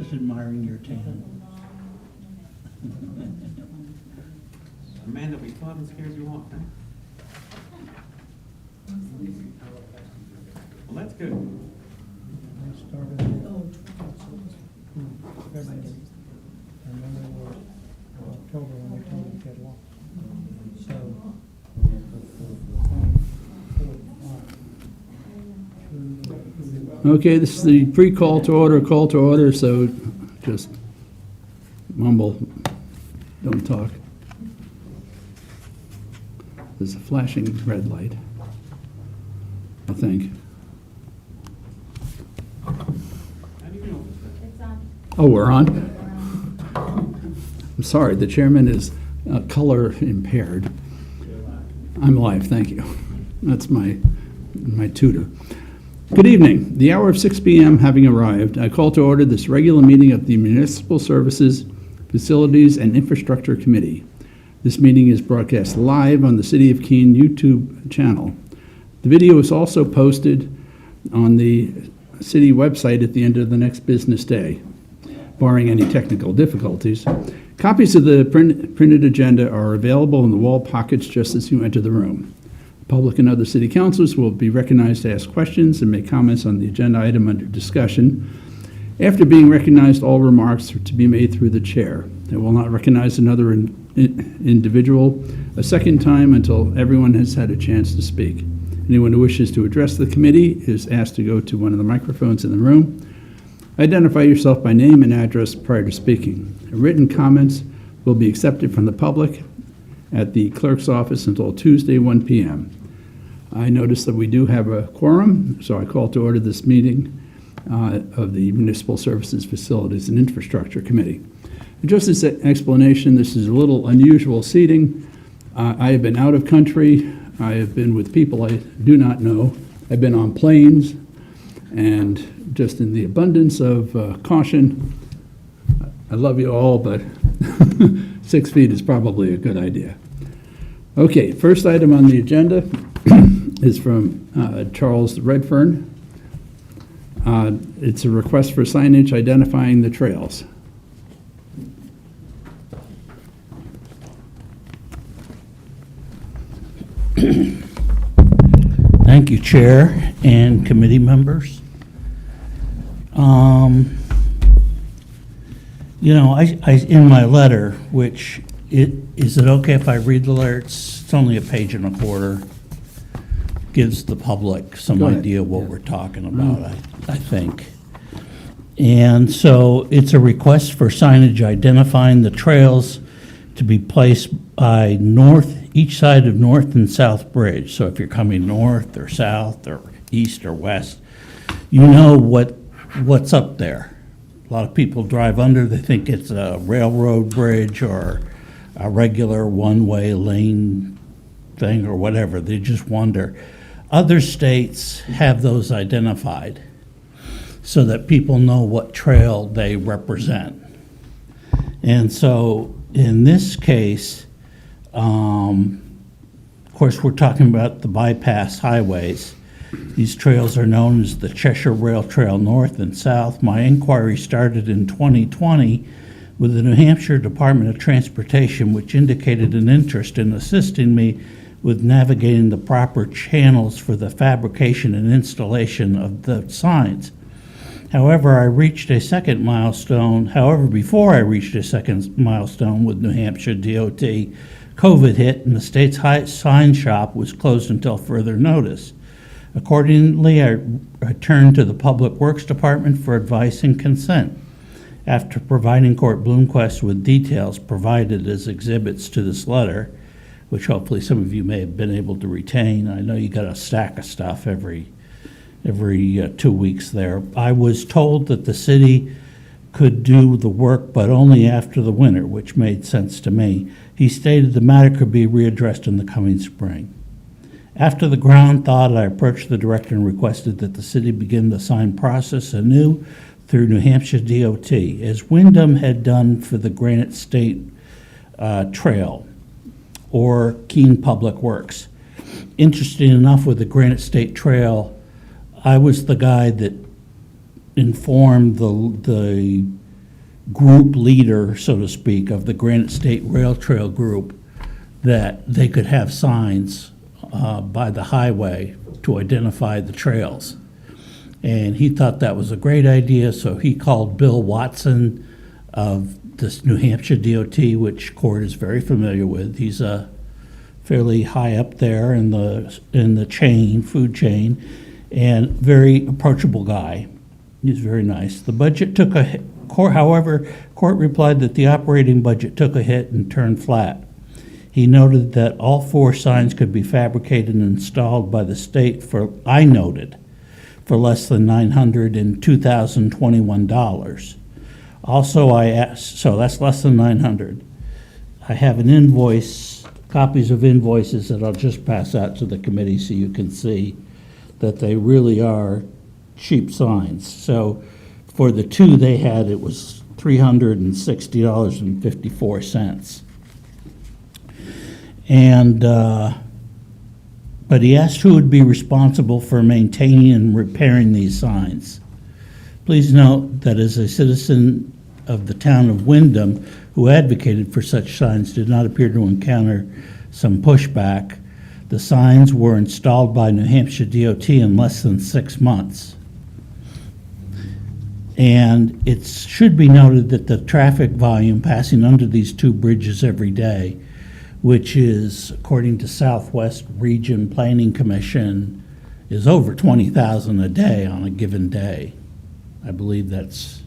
Just admiring your tan. Amanda, we fought and scared you off, huh? Well, that's good. I started in February. And then it was October when they told me to get lost. So, Okay, this is the pre-call to order, so just mumble, don't talk. There's a flashing red light, I think. How do you know? Oh, we're on? I'm sorry, the chairman is color impaired. I'm live, thank you. That's my tutor. Good evening. The hour of 6 p.m. having arrived, I call to order this regular meeting of the Municipal Services, Facilities, and Infrastructure Committee. This meeting is broadcast live on the City of Keene YouTube channel. The video is also posted on the city website at the end of the next business day, barring any technical difficulties. Copies of the printed agenda are available in the wall pockets just as you enter the room. Public and other city councilors will be recognized to ask questions and make comments on the agenda item under discussion. After being recognized, all remarks are to be made through the chair. I will not recognize another individual a second time until everyone has had a chance to speak. Anyone who wishes to address the committee is asked to go to one of the microphones in the room. Identify yourself by name and address prior to speaking. Written comments will be accepted from the public at the clerk's office until Tuesday, 1 p.m. I notice that we do have a quorum, so I call to order this meeting of the Municipal Services, Facilities, and Infrastructure Committee. Just as an explanation, this is a little unusual seating. I have been out of country. I have been with people I do not know. I've been on planes, and just in the abundance of caution, I love you all, but 6 feet is probably a good idea. Okay, first item on the agenda is from Charles Redfern. It's a request for signage identifying the trails. Thank you, Chair and committee members. You know, I in my letter, which is it okay if I read the letter? It's only a page and a quarter. Gives the public some Go ahead. idea what we're talking about, I think. And so it's a request for signage identifying the trails to be placed by each side of North and South Bridge. So if you're coming north or south or east or west, you know what's up there. A lot of people drive under, they think it's a railroad bridge or a regular one-way lane thing or whatever. They just wonder. Other states have those identified so that people know what trail they represent. And so in this case, of course, we're talking about the bypass highways. These trails are known as the Cheshire Rail Trail North and South. My inquiry started in 2020 with the New Hampshire Department of Transportation, which indicated an interest in assisting me with navigating the proper channels for the fabrication and installation of the signs. However, before I reached a second milestone with New Hampshire DOT, COVID hit and the state's sign shop was closed until further notice. Accordingly, I turned to the Public Works Department for advice and consent. After providing Court Bloomquist with details provided as exhibits to this letter, which hopefully some of you may have been able to retain, I know you got a stack of stuff every 2 weeks there, I was told that the city could do the work, but only after the winter, which made sense to me. He stated the matter could be readdressed in the coming spring. After the ground thawed, I approached the director and requested that the city begin the sign process anew through New Hampshire DOT, as Wyndham had done for the Granite State Trail or Keene Public Works. Interesting enough, with the Granite State Trail, I was the guy that informed the group leader, so to speak, of the Granite State Rail Trail Group, that they could have signs by the highway to identify the trails. And he thought that was a great idea, so he called Bill Watson of this New Hampshire DOT, which Court is very familiar with. He's fairly high up there in the food chain, and very approachable guy. He's very nice. The budget took a hit. However, Court replied that the operating budget took a hit and turned flat. He noted that all 4 signs could be fabricated and installed by the state for less than $900 and $2,021. Also, I asked, so that's less than 900. I have an invoice, copies of invoices that I'll just pass out to the committee so you can see that they really are cheap signs. So for the 2 they had, it was $360.54. And, but he asked who would be responsible for maintaining and repairing these signs. Please note that as a citizen of the town of Wyndham who advocated for such signs did not appear to encounter some pushback. The signs were installed by New Hampshire DOT in less than 6 months. And it should be noted that the traffic volume passing under these 2 bridges every day, which is, according to Southwest Region Planning Commission, is over 20,000 a day on a given day. I believe that's,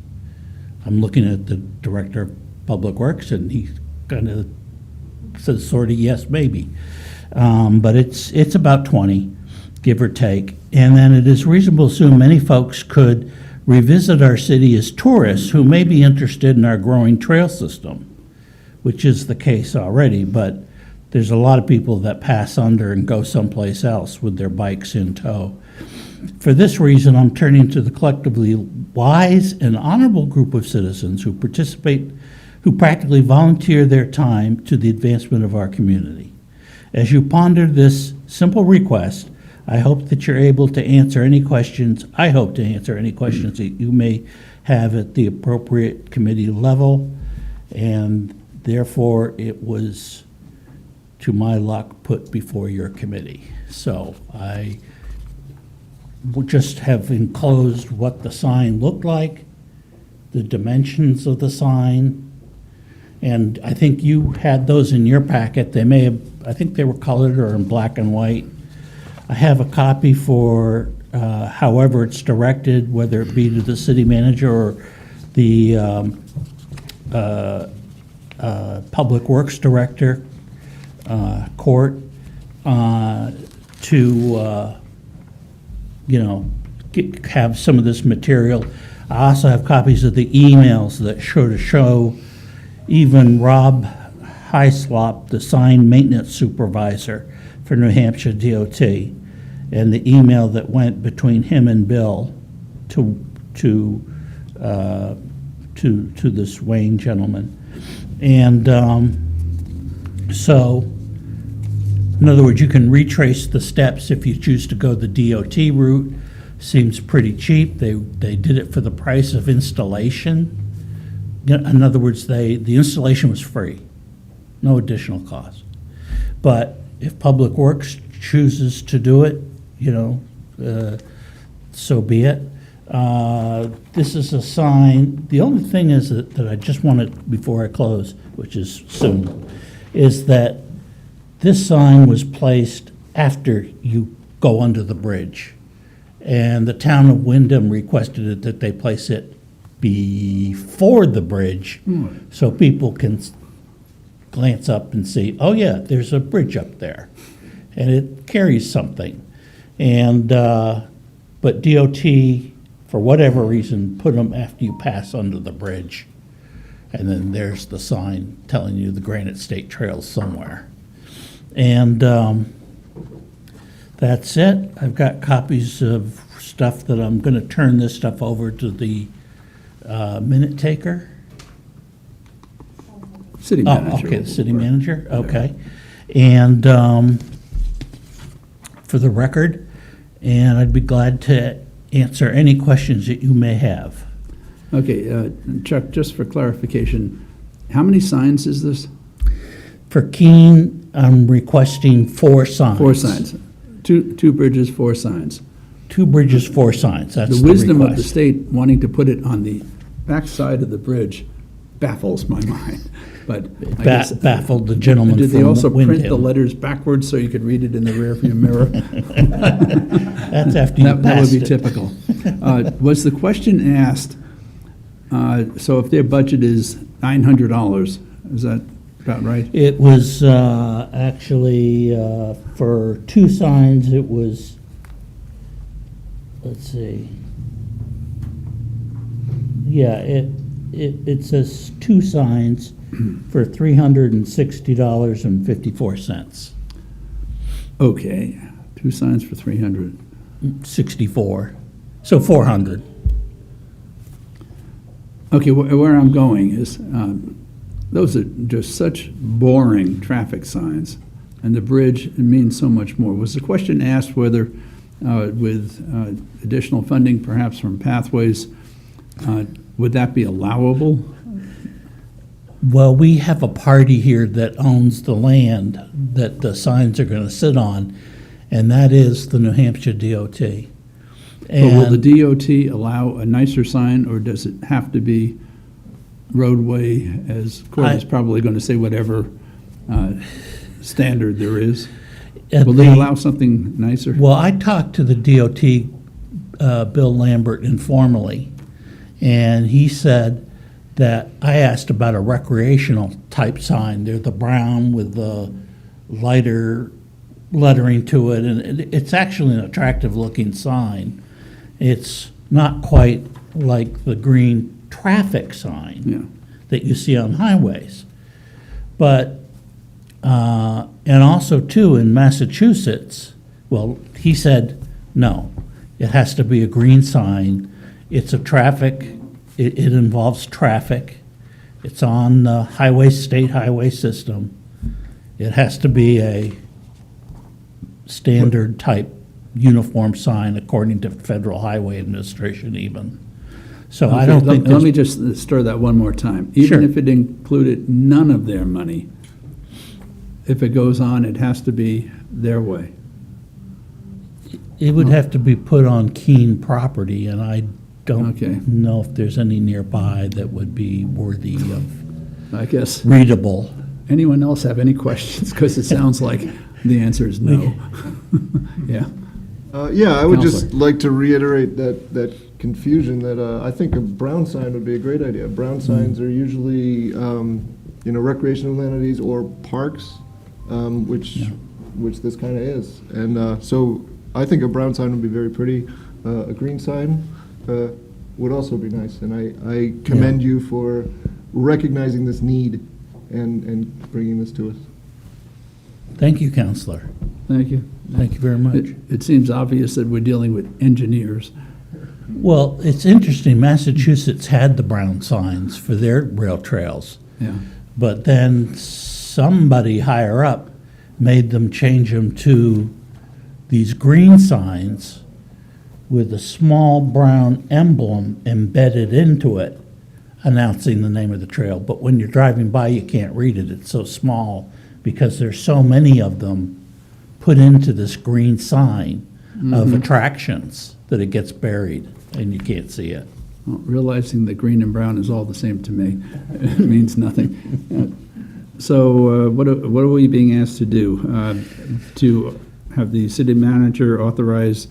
I'm looking at the Director of Public Works, and he kind of says sort of yes, maybe. But it's about 20, give or take. And then it is reasonable to assume many folks could revisit our city as tourists who may be interested in our growing trail system, which is the case already, but there's a lot of people that pass under and go someplace else with their bikes in tow. For this reason, I'm turning to the collectively wise and honorable group of citizens who practically volunteer their time to the advancement of our community. As you ponder this simple request, I hope that you're able to answer any questions. I hope to answer any questions that you may have at the appropriate committee level, and therefore it was, to my luck, put before your committee. So I would just have enclosed what the sign looked like, the dimensions of the sign, and I think you had those in your packet. They may have, I think they were colored or in black and white. I have a copy for however it's directed, whether it be to the city manager or the Public Works Director, Court, to have some of this material. I also have copies of the emails that show even Rob Hyslop, the sign maintenance supervisor for New Hampshire DOT, and the email that went between him and Bill to this Wayne gentleman. And so, in other words, you can retrace the steps if you choose to go the DOT route. Seems pretty cheap. They did it for the price of installation. In other words, the installation was free, no additional cost. But if Public Works chooses to do it, so be it. This is a sign. The only thing is that I just wanted, before I close, which is soon, is that this sign was placed after you go under the bridge. And the town of Wyndham requested that they place it before the bridge so people can glance up and see, oh yeah, there's a bridge up there. And it carries something. And but DOT, for whatever reason, put them after you pass under the bridge. And then there's the sign telling you the Granite State Trail's somewhere. And that's it. I've got copies of stuff that I'm going to turn this stuff over to the minute taker. City manager. Okay, the city manager, okay. And for the record, and I'd be glad to answer any questions that you may have. Okay, Chuck, just for clarification, how many signs is this? For Keene, I'm requesting 4 signs. 4 signs. Two bridges, 4 signs. 2 bridges, 4 signs, that's The the wisdom of the request. state wanting to put it on the backside of the bridge baffles my mind, but I guess. Baffled the gentleman Did they from also print the Windham. letters backwards so you could read it in the rearview mirror? That's after you That would passed be it. typical. Was the question asked, so if their budget is $900, is that about right? It was actually, for 2 signs, it was, let's see. Yeah, it says 2 signs for $360.54. Okay, 2 signs for 300. 64, so 400. Okay, where I'm going is, those are just such boring traffic signs, and the bridge means so much more. Was the question asked whether, with additional funding, perhaps from Pathways, would that be allowable? Well, we have a party here that owns the land that the signs are going to sit on, and that is the New Hampshire DOT. But will the And DOT allow a nicer sign, or does it have to be roadway, as Courtney's probably going to say whatever standard there is? at Will they the- allow something nicer? Well, I talked to the DOT, Bill Lambert, informally, and he said that I asked about a recreational type sign. They're the brown with the lighter lettering to it, and it's actually an attractive looking sign. It's not quite like the green traffic sign Yeah. that you see on highways. But, and also too, in Massachusetts, well, he said, no, it has to be a green sign. It's a traffic, it involves traffic. It's on the highway, state highway system. It has to be a standard type uniform sign according to Federal Highway Administration even. So I Okay, don't think Let me there's, just stir that one more time. Sure. Even if it included none of their money, if it goes on, it has to be their way. it would have to be put on Keene property, and I don't Okay. know if there's any nearby that would be worthy of I guess, readable. anyone else have any questions? Because it sounds like the answer is no. Yeah. Yeah, I would just Counselor. like to reiterate that confusion that I think a brown sign would be a great idea. Brown signs are usually, recreational entities or parks, which this kind of is. And so I think a brown sign would be very pretty. A green sign would also be nice. And I commend you for recognizing this need and bringing this to us. Thank you, Counselor. Thank you. Thank you very much. It seems obvious that we're dealing with engineers. Well, it's interesting, Massachusetts had the brown signs for their rail trails, Yeah. but then somebody higher up made them change them to these green signs with a small brown emblem embedded into it, announcing the name of the trail. But when you're driving by, you can't read it. It's so small because there's so many of them put into this green sign of attractions that it gets buried and you can't see it. Well, realizing that green and brown is all the same to me, it means nothing. So what are we being asked to do? To have the city manager authorize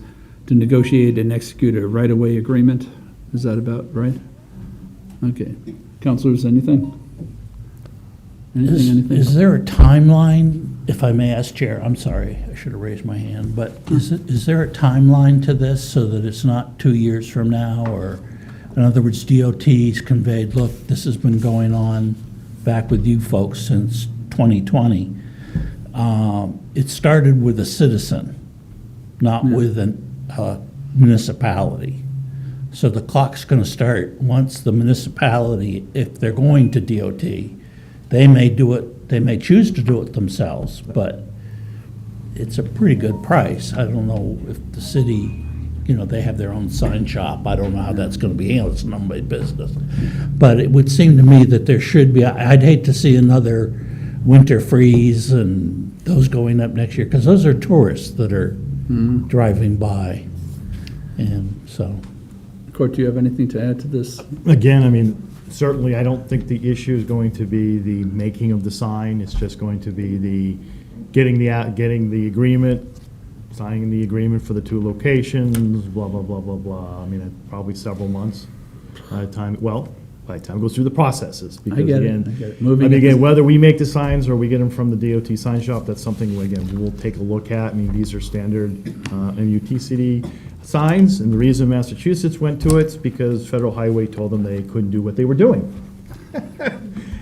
to negotiate and execute a right-of-way agreement? Is that about right? Okay. Counselors, anything? Anything? Is there a timeline, if I may ask, Chair? I'm sorry, I should have raised my hand, but is there a timeline to this so that it's not 2 years from now? Or, in other words, DOT's conveyed, look, this has been going on back with you folks since 2020. It started with a citizen, not with a municipality. So the clock's going to start once the municipality, if they're going to DOT, they may do it, they may choose to do it themselves, but it's a pretty good price. I don't know if the city they have their own sign shop. I don't know how that's gonna be handled, it's nobody's business. But it would seem to me that there should be, I'd hate to see another winter freeze and those going up next year, because those are tourists that are driving by. And so, Court, do you have anything to add to this? Again, I mean, certainly, I don't think the issue is going to be the making of the sign. It's just going to be the getting the agreement, signing the agreement for the 2 locations, blah, blah, blah, blah, blah. I mean, probably several months by the time, by the time it goes through the processes. Because get it, again, I get it. I Moving mean, it- again, whether we make the signs or we get them from the DOT sign shop, that's something, again, we'll take a look at. I mean, these are standard MUTCD signs, and the reason Massachusetts went to it is because Federal Highway told them they couldn't do what they were doing.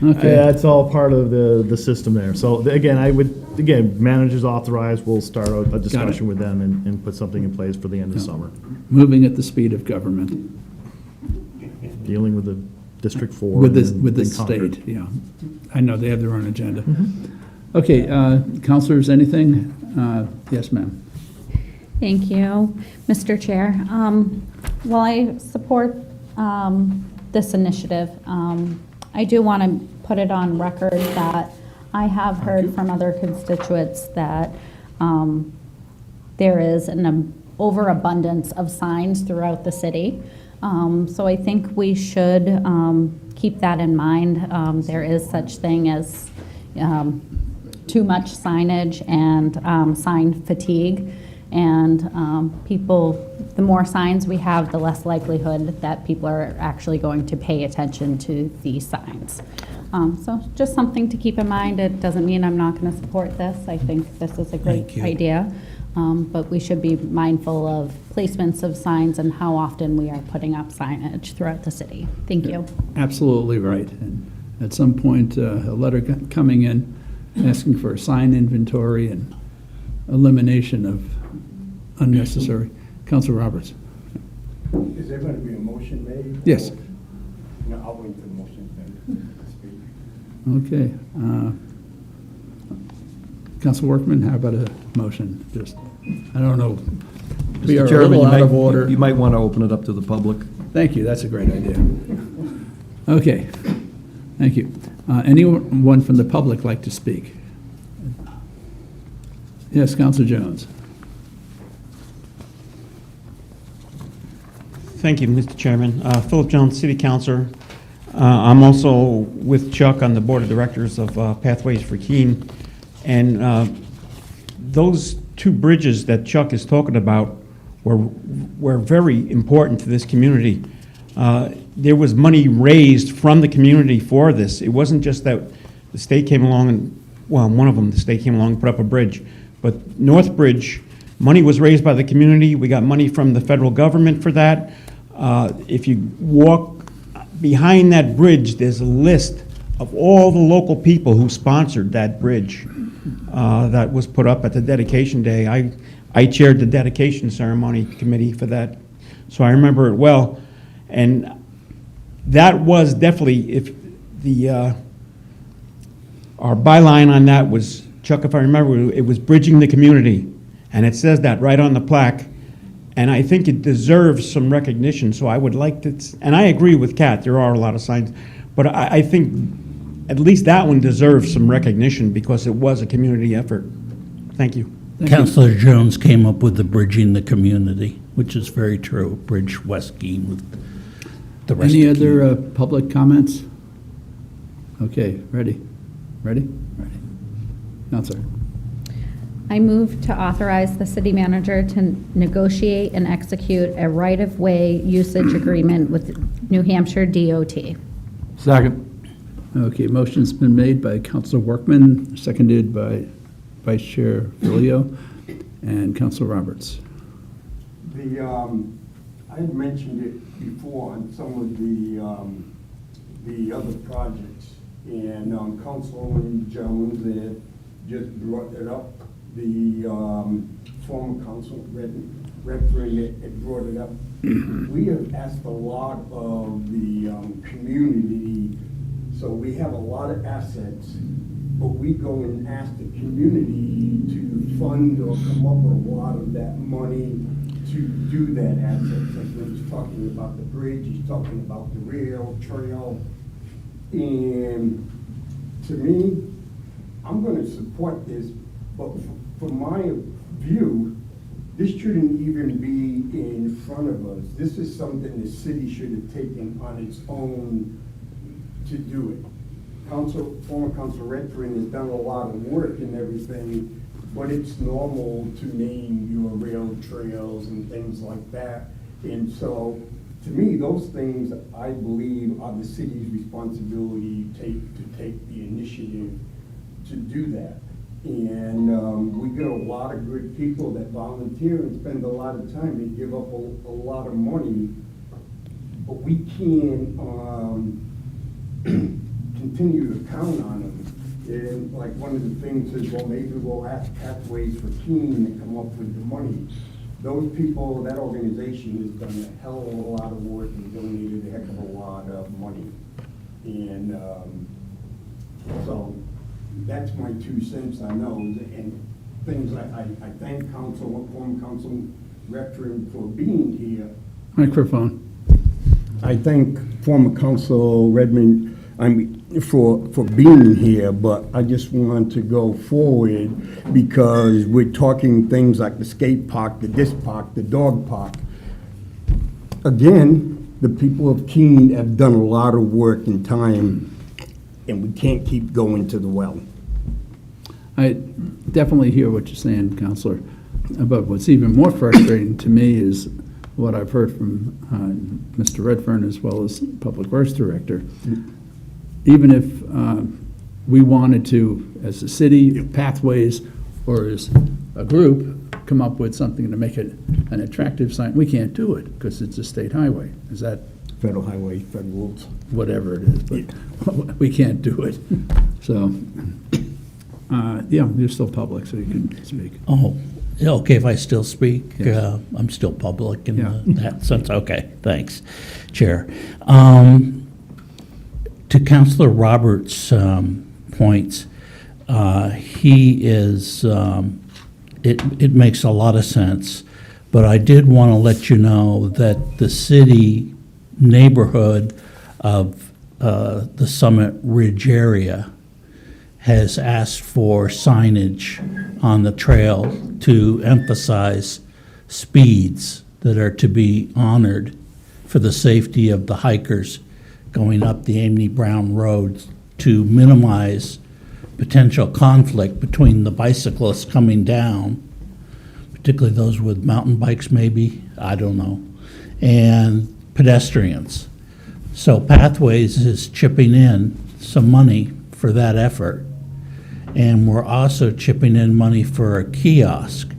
Okay. That's all part of the system there. So again, managers authorized, we'll start a discussion with them and put something in place for the end of summer, Moving at the speed of government, dealing with the District 4. with and the then Concord. state, yeah. I know, they have their own agenda. Okay, counselors, anything? Yes, ma'am. Thank you, Mr. Chair. While I support this initiative, I do want to put it on record that I have heard from other constituents that there is an overabundance of signs throughout the city. So I think we should keep that in mind. There is such thing as too much signage and sign fatigue. And people, the more signs we have, the less likelihood that people are actually going to pay attention to these signs. So just something to keep in mind. It doesn't mean I'm not going to support this. I think this is a great Thank you. idea. But we should be mindful of placements of signs and how often we are putting up signage throughout the city. Thank you. Absolutely right. And at some point, a letter coming in asking for a sign inventory and elimination of unnecessary. Councilor Roberts. Is there going to be a motion made? Yes. No, I'll wait for the motion then to speak. Okay. Council Workman, how about a motion? Just, I don't know. We are a Mr. Chairman, little out of order. you might want to open it up to the public. Thank you, that's a great idea. Okay, thank you. Anyone from the public like to speak? Yes, Councilor Jones. Thank you, Mr. Chairman. Philip Jones, City Councilor. I'm also with Chuck on the Board of Directors of Pathways for Keene. And those 2 bridges that Chuck is talking about were very important to this community. There was money raised from the community for this. It wasn't just that the state came along and, well, one of them, the state came along and put up a bridge. But North Bridge, money was raised by the community. We got money from the federal government for that. If you walk behind that bridge, there's a list of all the local people who sponsored that bridge that was put up at the dedication day. I chaired the dedication ceremony committee for that, so I remember it well. And that was definitely, if the our byline on that was, Chuck, if I remember, it was bridging the community, and it says that right on the plaque. And I think it deserves some recognition, so I would like to, and I agree with Kat, there are a lot of signs, but I think at least that one deserves some recognition because it was a community effort. Thank you. Councilor Jones came up with the bridging the community, which is very true. Bridge West Keene with the rest Any of Keene. other public comments? Okay, ready? Ready? Ready. Counselor. I move to authorize the city manager to negotiate and execute a right-of-way usage agreement with New Hampshire DOT. Second. Okay, motion's been made by Councilor Workman, seconded by Vice Chair Filio and Councilor Roberts. I had mentioned it before on some of the other projects, and Councilman Jones had just brought it up. The former council, Redford, had brought it up. We have asked a lot of the community, so we have a lot of assets, but we go and ask the community to fund or come up with a lot of that money to do that access. Like when he's talking about the bridge, he's talking about the rail, trail. And to me, I'm gonna support this, but from my view, this shouldn't even be in front of us. This is something the city should have taken on its own to do it. Former Council Redfern has done a lot of work and everything, but it's normal to name your rail trails and things like that. And so, to me, those things, I believe, are the city's responsibility to take the initiative to do that. And we get a lot of good people that volunteer and spend a lot of time and give up a lot of money, but we can't continue to count on them. And like one of the things is, well, maybe we'll ask Pathways for Keene to come up with the money. Those people, that organization has done a hell of a lot of work and donated a heck of a lot of money. And so that's my 2 cents on those. And things I thank former Council Redfern for being here. Microphone. I thank former Council Redmond, for being here, but I just want to go forward because we're talking things like the skate park, the disc park, the dog park. Again, the people of Keene have done a lot of work and time, and we can't keep going to the well. I definitely hear what you're saying, Counselor. But what's even more frustrating to me is what I've heard from Mr. Redfern as well as Public Works Director. Even if we wanted to, as a city, Pathways, or as a group, come up with something to make it an attractive sign, we can't do it because it's a state highway. Is that Federal highway, federal rules. whatever it is? But we can't do it. So, yeah, you're still public, so you can speak. Oh, yeah, okay, if I still speak, Yes. I'm still public in Yeah. that sense. Okay, thanks, Chair. To Councilor Roberts' points, he is, it makes a lot of sense, but I did want to let you know that the city neighborhood of the Summit Ridge area has asked for signage on the trail to emphasize speeds that are to be honored for the safety of the hikers going up the Amity Brown Road to minimize potential conflict between the bicyclists coming down, particularly those with mountain bikes maybe, I don't know, and pedestrians. So Pathways is chipping in some money for that effort. And we're also chipping in money for a kiosk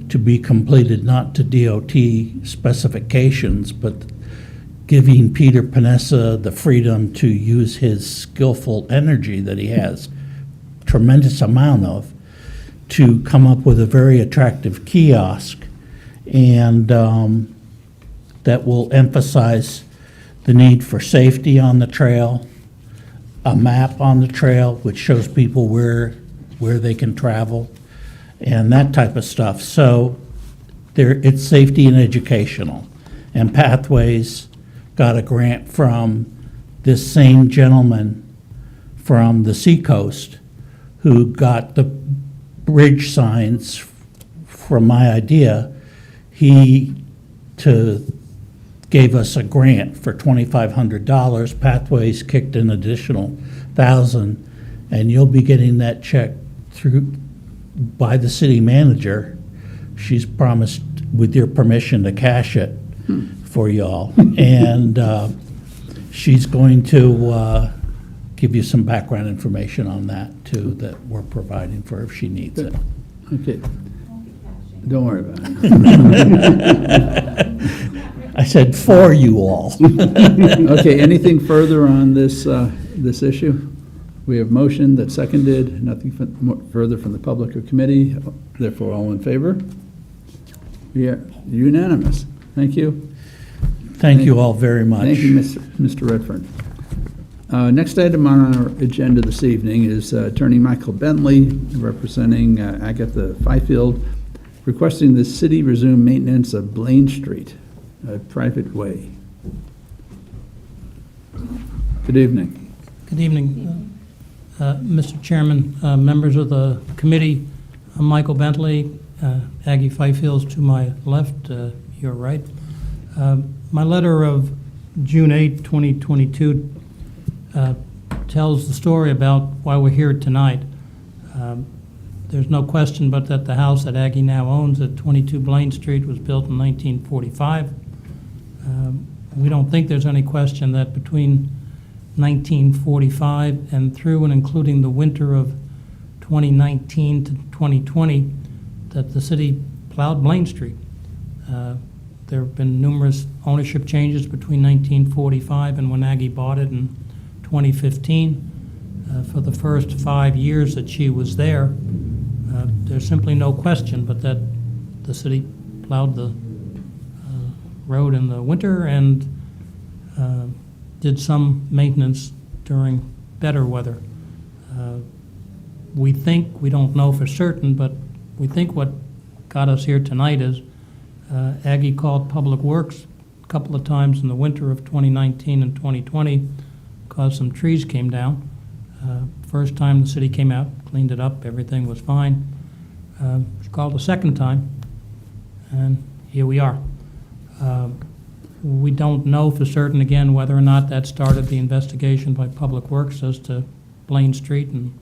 to be completed, not to DOT specifications, but giving Peter Panessa the freedom to use his skillful energy that he has, tremendous amount of, to come up with a very attractive kiosk and that will emphasize the need for safety on the trail, a map on the trail which shows people where they can travel, and that type of stuff. So it's safety and educational. And Pathways got a grant from this same gentleman from the Seacoast who got the bridge signs from my idea. He gave us a grant for $2,500. Pathways kicked an additional $1,000, and you'll be getting that check through by the city manager. She's promised, with your permission, to cash it for y'all. And she's going to give you some background information on that, too, that we're providing for her if she needs it. Okay. Don't worry about it. I said for you all. Okay, anything further on this, this issue? We have motion that's seconded, nothing further from the public or committee, therefore all in favor? Yeah, unanimous. Thank you. Thank you all very much. Thank you, Mr. Redfern. Next item on our agenda this evening is Attorney Michael Bentley, representing Agatha Fifield, requesting the city resume maintenance of Blaine Street, a private way. Good evening. Good evening, Mr. Chairman, members of the committee. I'm Michael Bentley, Aggie Fifehills to my left, your right. My letter of June 8, 2022 tells the story about why we're here tonight. There's no question but that the house that Aggie now owns at 22 Blaine Street was built in 1945. We don't think there's any question that between 1945 and through and including the winter of 2019 to 2020 that the city plowed Blaine Street. There have been numerous ownership changes between 1945 and when Aggie bought it in 2015. For the first 5 years that she was there, there's simply no question but that the city plowed the road in the winter and did some maintenance during better weather. We think, we don't know for certain, but we think what got us here tonight is Aggie called Public Works a couple of times in the winter of 2019 and 2020 because some trees came down. First time the city came out, cleaned it up, everything was fine. She called a second time, and here we are. We don't know for certain, again, whether or not that started the investigation by Public Works as to Blaine Street and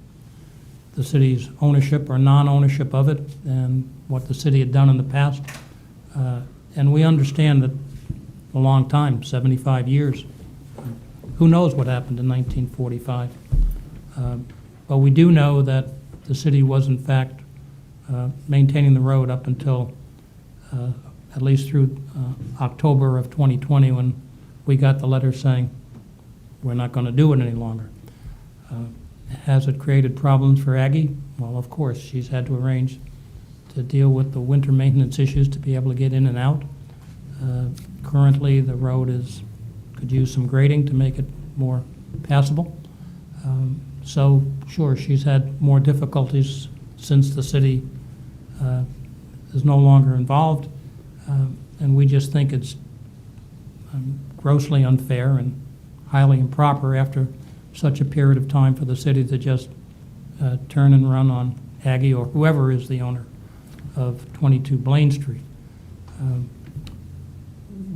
the city's ownership or non-ownership of it and what the city had done in the past. And we understand that a long time, 75 years. Who knows what happened in 1945? But we do know that the city was, in fact, maintaining the road up until at least through October of 2020 when we got the letter saying we're not going to do it any longer. Has it created problems for Aggie? Well, of course. She's had to arrange to deal with the winter maintenance issues to be able to get in and out. Currently, the road could use some grading to make it more passable. So, sure, she's had more difficulties since the city is no longer involved, and we just think it's grossly unfair and highly improper after such a period of time for the city to just turn and run on Aggie or whoever is the owner of 22 Blaine Street.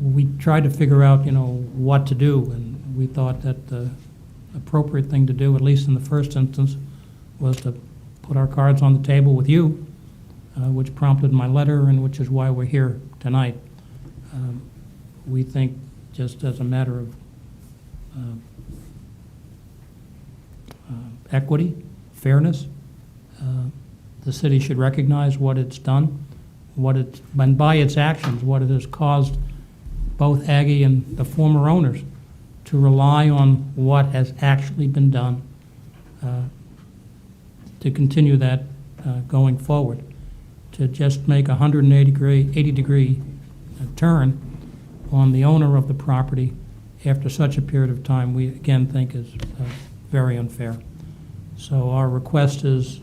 We tried to figure out, what to do, and we thought that the appropriate thing to do, at least in the first instance, was to put our cards on the table with you, which prompted my letter and which is why we're here tonight. We think, just as a matter of equity, fairness, the city should recognize what it's done, and by its actions, what it has caused both Aggie and the former owners to rely on what has actually been done to continue that going forward. To just make a 180-degree turn on the owner of the property after such a period of time, we again think is very unfair. So our request is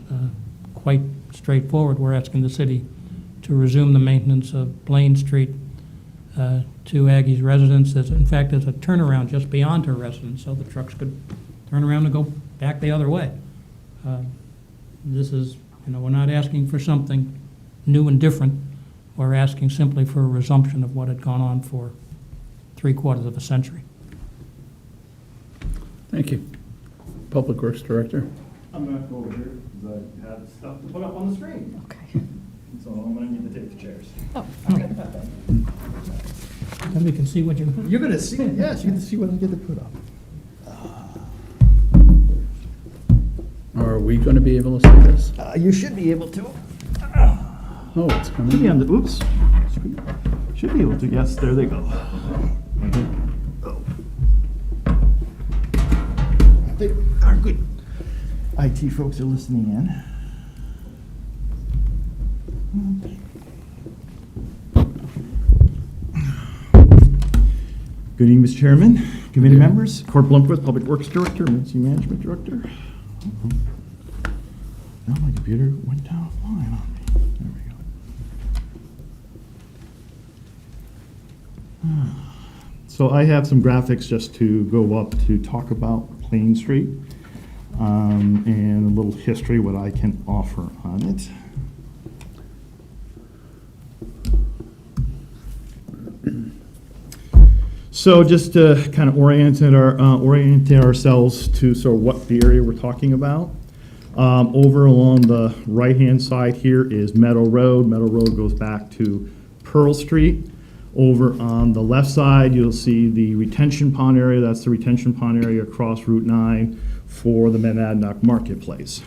quite straightforward. We're asking the city to resume the maintenance of Blaine Street to Aggie's residence. In fact, there's a turnaround just beyond her residence, so the trucks could turn around and go back the other way. This is, we're not asking for something new and different. We're asking simply for a resumption of what had gone on for 3/4 of a century. Thank you. Public Works Director. I'm going to go over here because I have stuff to put up on the screen. Okay. So I'm going to need to take the chairs. Oh, Then we can see what you... You're going to see, yes, you get to see what I get to put up. Are we going to be able to see this? You should be able to. Oh, it's Should be coming on in. the, oops. Should be able to, yes, there they go. Oh. I think our good IT folks are listening in. Good evening, Mr. Chairman, committee members, Corp Blumquist, Public Works Director, Emergency Management Director. Now my computer went down offline on me. There we go. So I have some graphics just to go up to talk about Plain Street, and a little history, what I can offer on it. So just to kind of orient ourselves to sort of what the area we're talking about. Over along the right-hand side here is Meadow Road. Meadow Road goes back to Pearl Street. Over on the left side, you'll see the retention pond area. That's the retention pond area across Route 9 for the Monadnock Marketplace.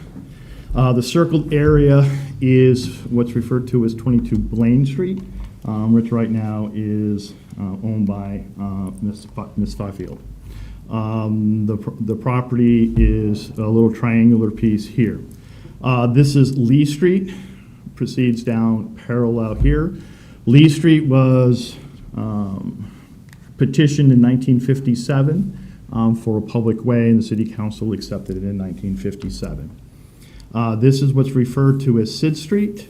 The circled area is what's referred to as 22 Blaine Street, which right now is owned by Ms. Fifield. The property is a little triangular piece here. This is Lee Street, proceeds down parallel here. Lee Street was petitioned in 1957 for a public way, and the city council accepted it in 1957. This is what's referred to as Sid Street,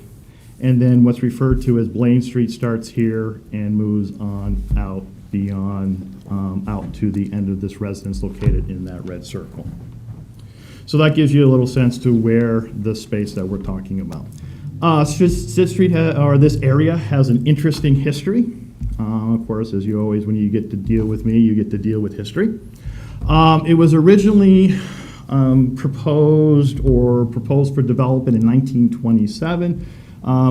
and then what's referred to as Blaine Street starts here and moves on out beyond, out to the end of this residence located in that red circle. So that gives you a little sense to where the space that we're talking about. Sid Street, or this area, has an interesting history. Of course, as you always, when you get to deal with me, you get to deal with history. It was originally proposed for development in 1927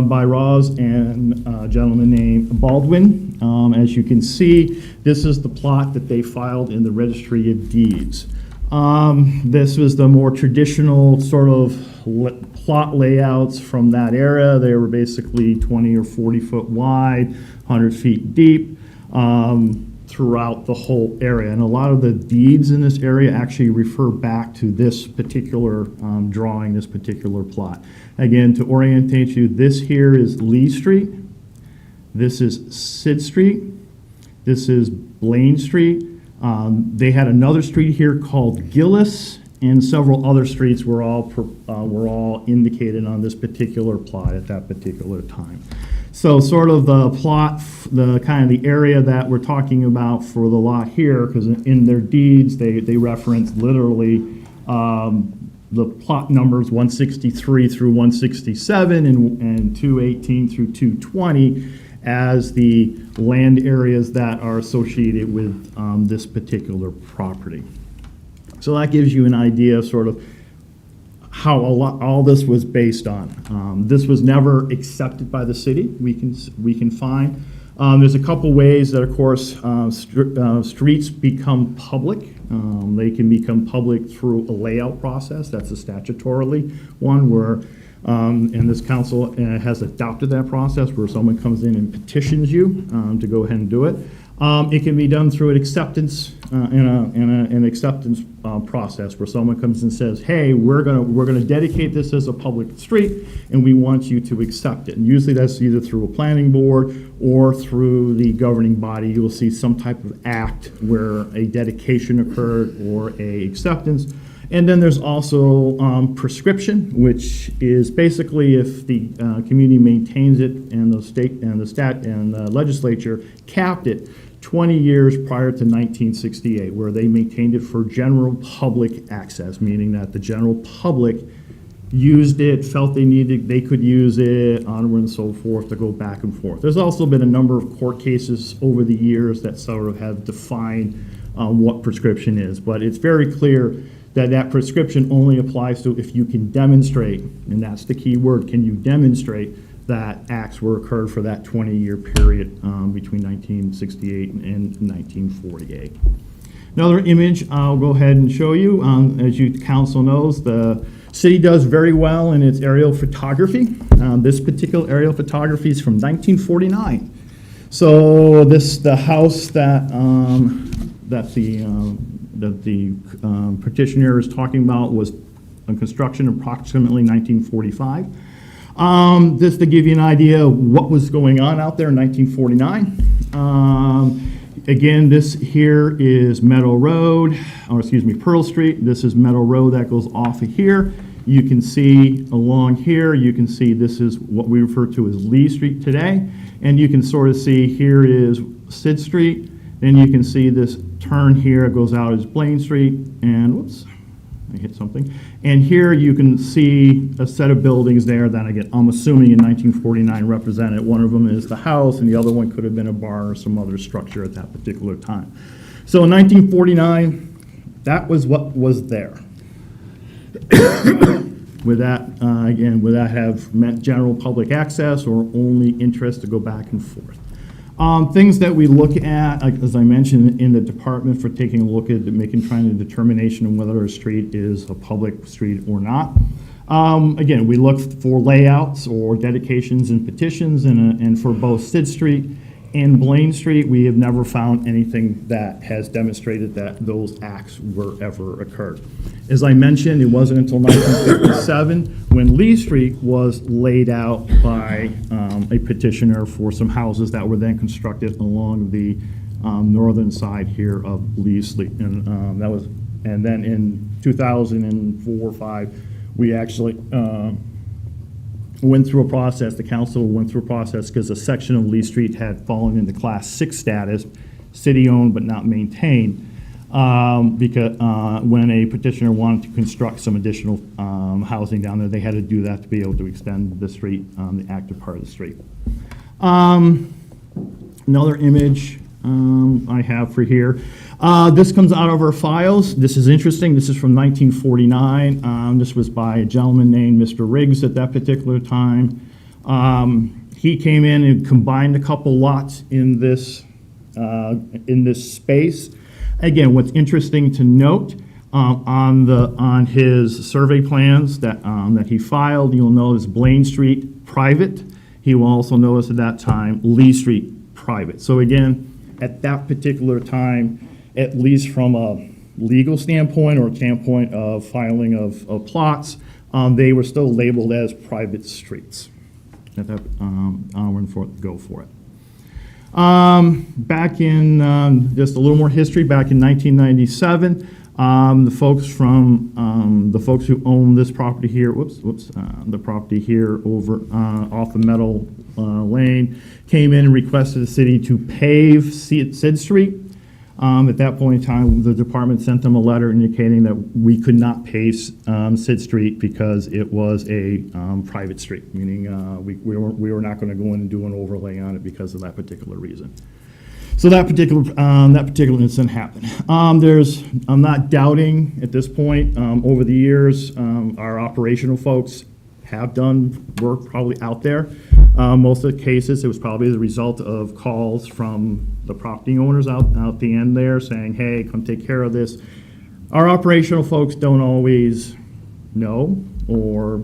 by Ross and a gentleman named Baldwin. As you can see, this is the plot that they filed in the Registry of Deeds. This was the more traditional sort of plot layouts from that era. They were basically 20 or 40 foot wide, 100 feet deep, throughout the whole area. And a lot of the deeds in this area actually refer back to this particular drawing, this particular plot. Again, to orientate you, this here is Lee Street. This is Sid Street. This is Blaine Street. They had another street here called Gillis, and several other streets were all indicated on this particular plot at that particular time. So sort of the plot, the kind of the area that we're talking about for the lot here, because in their deeds, they reference literally the plot numbers 163 through 167 and 218 through 220 as the land areas that are associated with this particular property. So that gives you an idea of sort of how all this was based on. This was never accepted by the city, we can find. There's a couple ways that, of course, streets become public. They can become public through a layout process. That's a statutorily one where, and this council has adopted that process where someone comes in and petitions you to go ahead and do it. It can be done through an acceptance an acceptance process where someone comes and says, "Hey, we're gonna dedicate this as a public street, and we want you to accept it." And usually that's either through a planning board or through the governing body. You'll see some type of act where a dedication occurred or a acceptance. And then there's also prescription, which is basically if the community maintains it and the state and the legislature capped it 20 years prior to 1968, where they maintained it for general public access, meaning that the general public used it, felt they could use it, onward and so forth, to go back and forth. There's also been a number of court cases over the years that sort of have defined what prescription is, but it's very clear that prescription only applies to if you can demonstrate, and that's the key word, can you demonstrate that acts were occurred for that 20-year period between 1968 and 1948. Another image I'll go ahead and show you. As you council knows, the city does very well in its aerial photography. This particular aerial photography is from 1949. So the house that the petitioner is talking about was in construction approximately 1945. Just to give you an idea of what was going on out there in 1949. Again, this here is Meadow Road, or excuse me, Pearl Street. This is Meadow Road that goes off of here. You can see along here, you can see this is what we refer to as Lee Street today. And you can sort of see here is Sid Street. Then you can see this turn here, it goes out as Blaine Street, and whoops, I hit something. And here you can see a set of buildings there that, again, I'm assuming in 1949 represented. One of them is the house, and the other one could have been a barn or some other structure at that particular time. So in 1949, that was what was there. Would that, again, would that have meant general public access or only interest to go back and forth? Things that we look at, like, as I mentioned, in the department for taking a look at trying a determination of whether a street is a public street or not. Again, we look for layouts or dedications and petitions, and for both Sid Street and Blaine Street, we have never found anything that has demonstrated that those acts were ever occurred. As I mentioned, it wasn't until 1957 when Lee Street was laid out by a petitioner for some houses that were then constructed along the northern side here of Lee Street. And then in 2004 or 5, we actually went through a process, the council went through a process because a section of Lee Street had fallen into Class 6 status, city-owned but not maintained, because when a petitioner wanted to construct some additional housing down there, they had to do that to be able to extend the street, the active part of the street. Another image I have for here. This comes out of our files. This is interesting. This is from 1949. This was by a gentleman named Mr. Riggs at that particular time. He came in and combined a couple lots in this space. Again, what's interesting to note, on his survey plans that he filed, you'll notice Blaine Street private. He will also notice at that time Lee Street private. So again, at that particular time, at least from a legal standpoint or a standpoint of filing of plots, they were still labeled as private streets. At that, go for it. Back in, just a little more history, back in 1997, the folks who own this property here, the property here over off of Meadow Lane, came in and requested the city to pave Sid Street. At that point in time, the department sent them a letter indicating that we could not pave Sid Street because it was a private street, meaning we were not going to go in and do an overlay on it because of that particular reason. So that particular incident happened. I'm not doubting at this point. Over the years, our operational folks have done work probably out there. Most of the cases, it was probably the result of calls from the property owners out the end there saying, hey, come take care of this. Our operational folks don't always know, or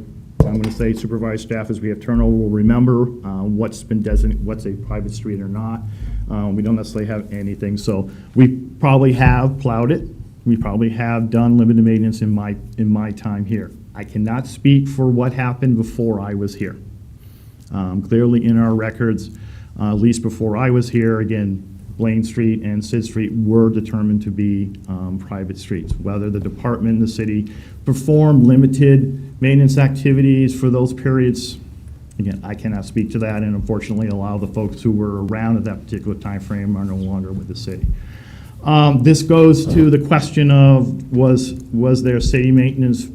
I'm going to say supervised staff, as we have turnover, will remember what's been designated, what's a private street or not. We don't necessarily have anything, so we probably have plowed it. We probably have done limited maintenance in my time here. I cannot speak for what happened before I was here. Clearly in our records, at least before I was here, again, Blaine Street and Sid Street were determined to be private streets. Whether the department and the city performed limited maintenance activities for those periods, again, I cannot speak to that, and unfortunately a lot of the folks who were around at that particular time frame are no longer with the city. This goes to the question of was there city maintenance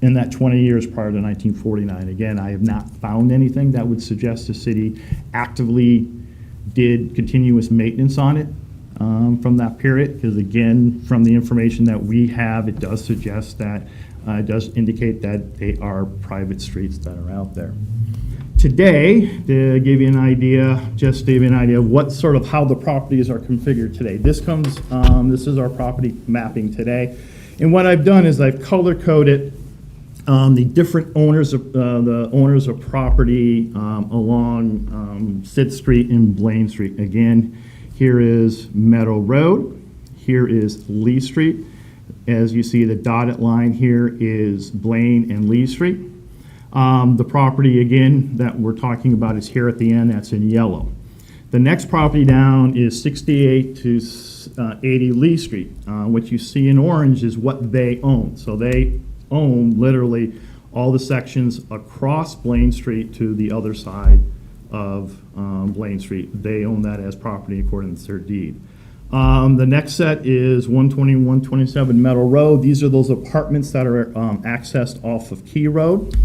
in that 20 years prior to 1949. Again, I have not found anything that would suggest the city actively did continuous maintenance on it from that period, because again, from the information that we have, it does suggest that, it does indicate that they are private streets that are out there. Today, to give you an idea, just to give you an idea of what sort of how the properties are configured today. This is our property mapping today. And what I've done is I've color-coded the different owners of property along Sid Street and Blaine Street. Again, here is Meadow Road. Here is Lee Street. As you see, the dotted line here is Blaine and Lee Street. The property, again, that we're talking about is here at the end. That's in yellow. The next property down is 68 to 80 Lee Street. What you see in orange is what they own. So they own literally all the sections across Blaine Street to the other side of Blaine Street. They own that as property according to their deed. The next set is 120, 127 Meadow Road. These are those apartments that are accessed off of Key Road.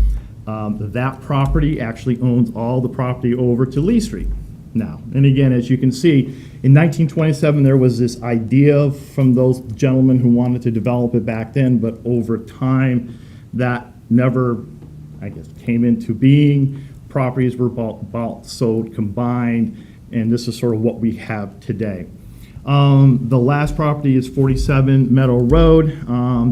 That property actually owns all the property over to Lee Street now. And again, as you can see, in 1927, there was this idea from those gentlemen who wanted to develop it back then, but over time, that never, I guess, came into being. Properties were bought, sold, combined, and this is sort of what we have today. The last property is 47 Meadow Road.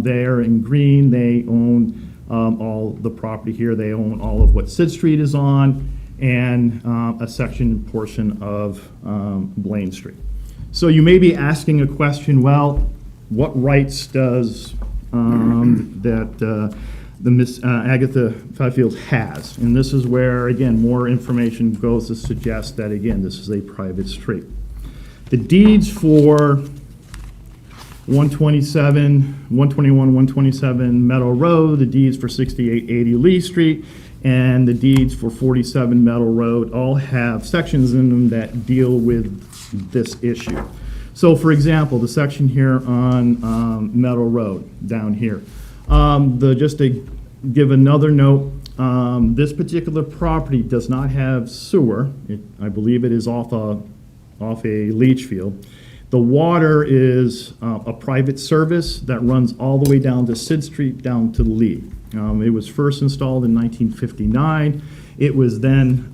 They're in green. They own all the property here. They own all of what Sid Street is on and a section portion of Blaine Street. So you may be asking a question, well, what rights does the Miss Agatha Fifield has? And this is where, again, more information goes to suggest that, again, this is a private street. The deeds for 127, 121, 127 Meadow Road, the deeds for 6880 Lee Street, and the deeds for 47 Meadow Road all have sections in them that deal with this issue. So, for example, the section here on Meadow Road, down here. Just to give another note, this particular property does not have sewer. I believe it is off a leach field. The water is a private service that runs all the way down to Sid Street, down to Lee. It was first installed in 1959. It was then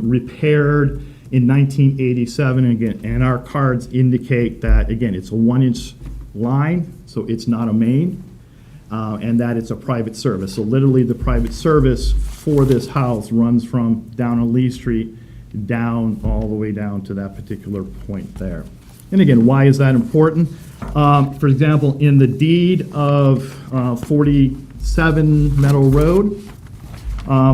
repaired in 1987, again, and our cards indicate that, again, it's a 1-inch line, so it's not a main, and that it's a private service. So literally the private service for this house runs from down on Lee Street down all the way down to that particular point there. And again, why is that important? For example, in the deed of 47 Meadow Road,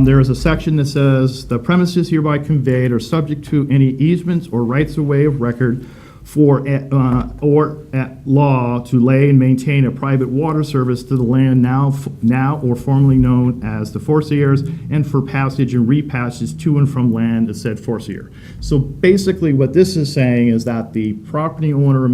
there is a section that says, the premises hereby conveyed are subject to any easements or rights of way of record for or at law to lay and maintain a private water service to the land now or formerly known as the Forciers, and for passage and repassage to and from land as said Forcier. So basically what this is saying is that the property owner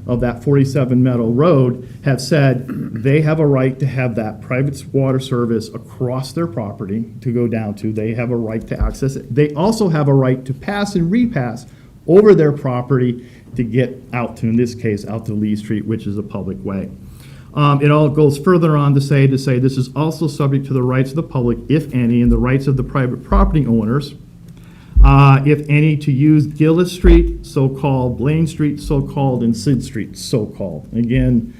of that 47 Meadow Road have said they have a right to have that private water service across their property to go down to. They have a right to access it. They also have a right to pass and repass over their property to get out to, in this case, out to Lee Street, which is a public way. It all goes further on to say this is also subject to the rights of the public, if any, and the rights of the private property owners, if any, to use Gillis Street, so-called, Blaine Street, so-called, and Sid Street, so-called. Again,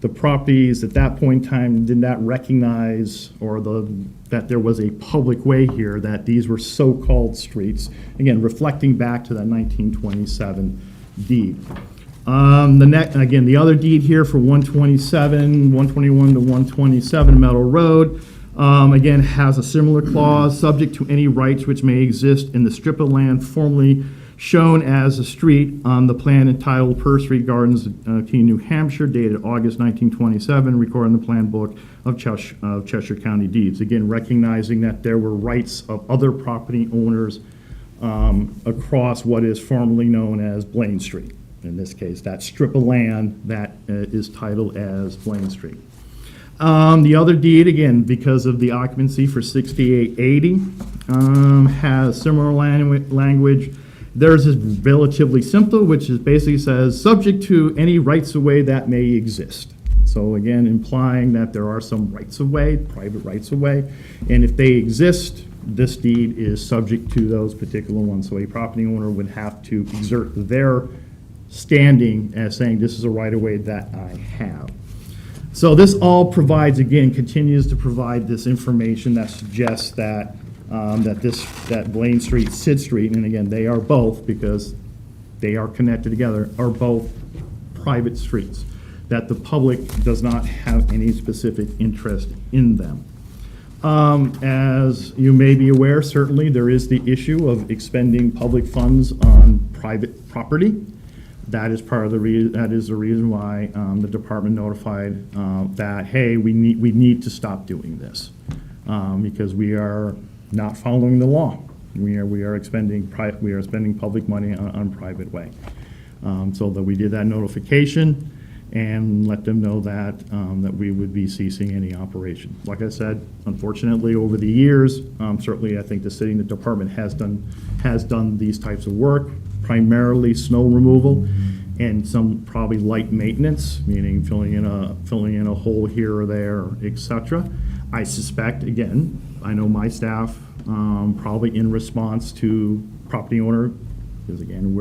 the properties at that point in time did not recognize that there was a public way here, that these were so-called streets. Again, reflecting back to that 1927 deed. The other deed here for 121 to 127 Meadow Road, again, has a similar clause, subject to any rights which may exist in the strip of land formerly shown as a street on the plan entitled Per Street Gardens, Keene, New Hampshire, dated August 1927, recorded in the plan book of Cheshire County Deeds. Again, recognizing that there were rights of other property owners across what is formerly known as Blaine Street. In this case, that strip of land that is titled as Blaine Street. The other deed, again, because of the occupancy for 6880, has similar language. Theirs is relatively simple, which is basically says, subject to any rights of way that may exist. So again, implying that there are some rights of way, private rights of way, and if they exist, this deed is subject to those particular ones. So a property owner would have to exert their standing as saying, this is a right of way that I have. So this all provides, again, continues to provide this information that suggests that that Blaine Street, Sid Street, and again, they are both, because they are connected together, are both private streets, that the public does not have any specific interest in them. As you may be aware, certainly there is the issue of expending public funds on private property. That is part of the reason why the department notified that, hey, we need to stop doing this because we are not following the law. We are expending public money on private way. So that we did that notification and let them know that, that we would be ceasing any operation. Like I said, unfortunately, over the years, certainly I think the city and the department has done these types of work, primarily snow removal and some probably light maintenance, meaning filling in a hole here or there, et cetera. I suspect, again, I know my staff, probably in response to property owner, because again,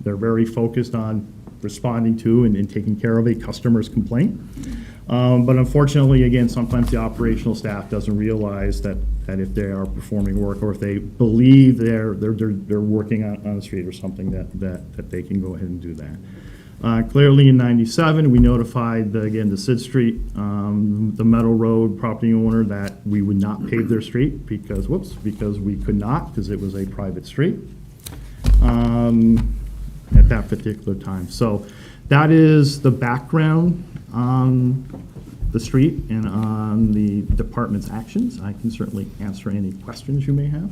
they're very focused on responding to and taking care of a customer's complaint. But unfortunately, again, sometimes the operational staff doesn't realize that if they are performing work or if they believe they're working on the street or something, that they can go ahead and do that. Clearly in 97, we notified, the Sid Street, the Meadow Road property owner that we would not pave their street because we could not, because it was a private street. At that particular time. So that is the background on the street and on the department's actions. I can certainly answer any questions you may have.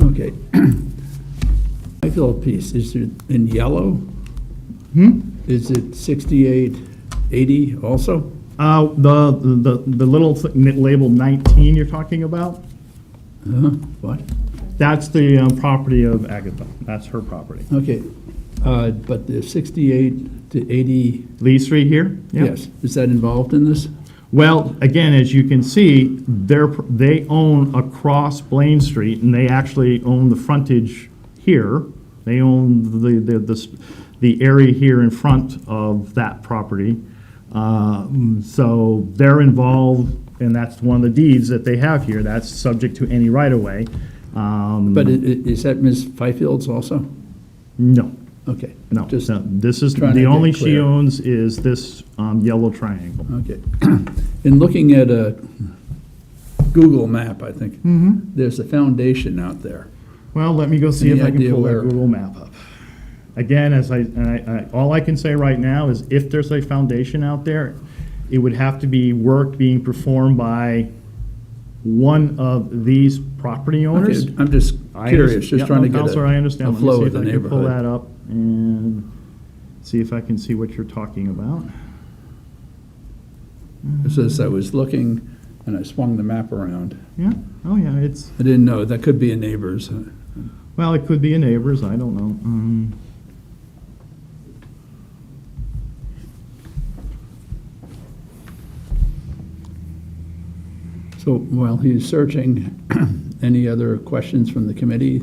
Okay. My little piece, is it in yellow? Is it 6880 also? The little labeled 19 you're talking about? What? That's the property of Agatha. That's her property. Okay, but the 68 to 80, Lee Street here? Yeah. yes, is that involved in this? Well, again, as you can see, they own across Blaine Street, and they actually own the frontage here. They own the area here in front of that property. So they're involved, and that's one of the deeds that they have here. That's subject to any right-of-way. But is that Ms. Fifield's also? No, Okay. no. Just No. This is, trying to the get only she clear. owns is this yellow triangle. Okay. In looking at a Google map, I think, there's a foundation out there. Well, let me go see Any if I can idea pull that where? Google map up. Again, all I can say right now is if there's a foundation out there, it would have to be work being performed by one of these property owners. Okay, I'm just curious, just trying to get Counselor, I understand. a Let me flow see of if the I can pull neighborhood. that up and see if I can see what you're talking about. It's just I was looking and I swung the map around. Yeah, oh yeah, it's, I didn't know, that could be a neighbor's. well, it could be a neighbor's, I don't know. So while he's searching, any other questions from the committee?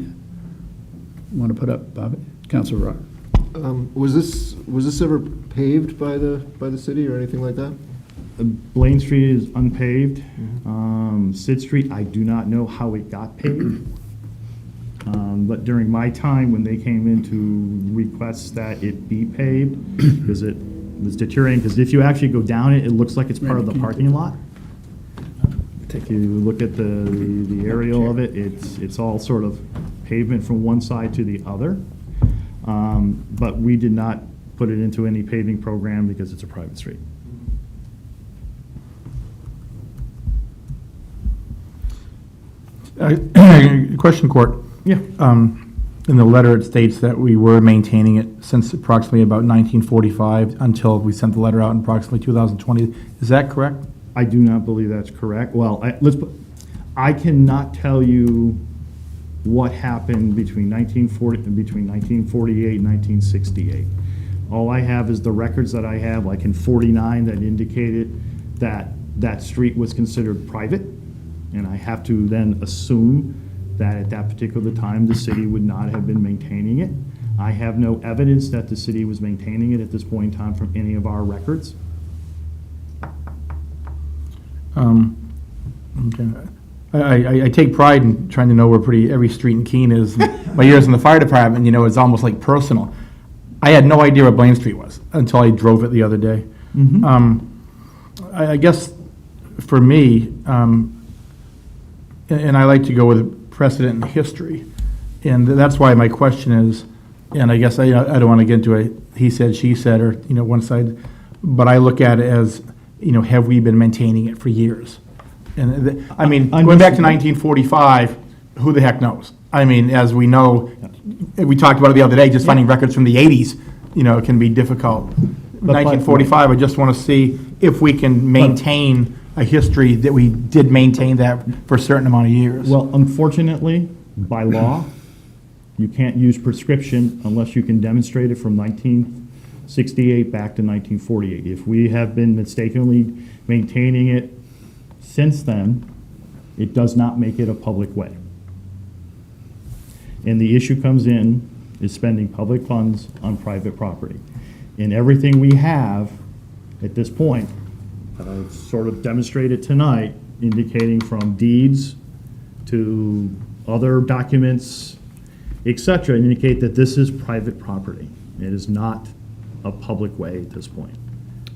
Want to put up, Bobby? Counselor Rock? Was this ever paved by the city or anything like that? Blaine Street is unpaved. Sid Street, I do not know how it got paved. But during my time, when they came in to request that it be paved, because it was deteriorating, because if you actually go down it, it looks like it's part of the parking lot. If you look at the aerial of it, it's all sort of pavement from one side to the other. But we did not put it into any paving program because it's a private street. Question, Court. Yeah. In the letter, it states that we were maintaining it since approximately about 1945 until we sent the letter out in approximately 2020. Is that correct? I do not believe that's correct. Well, I cannot tell you what happened between 1948 and 1968. All I have is the records that I have, like in 49, that indicated that that street was considered private. And I have to then assume that at that particular time, the city would not have been maintaining it. I have no evidence that the city was maintaining it at this point in time from any of our records. Okay. I take pride in trying to know where every street in Keene is. My years in the fire department, it's almost like personal. I had no idea what Blaine Street was until I drove it the other day. I guess for me, and I like to go with precedent and history, and that's why my question is, and I guess I don't want to get into a he said, she said, or one side, but I look at it as, have we been maintaining it for years? And going back to 1945, who the heck knows? I mean, as we know, we talked about it the other day, just finding records from the 80s, can be difficult. 1945, I just want to see if we can maintain a history that we did maintain that for a certain amount of years. Well, unfortunately, by law, you can't use prescription unless you can demonstrate it from 1968 back to 1948. If we have been mistakenly maintaining it since then, it does not make it a public way. And the issue comes in is spending public funds on private property. And everything we have at this point, that I've sort of demonstrated tonight, indicating from deeds to other documents, et cetera, indicate that this is private property. It is not a public way at this point.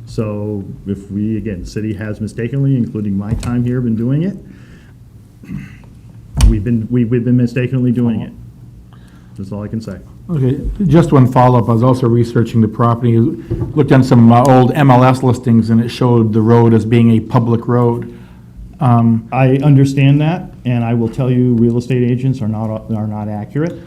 So if we, again, the city has mistakenly, including my time here, been doing it, we've been mistakenly doing it. That's all I can say. Okay, just one follow-up. I was also researching the property, looked on some old MLS listings, and it showed the road as being a public road. I understand that, and I will tell you, real estate agents are not accurate.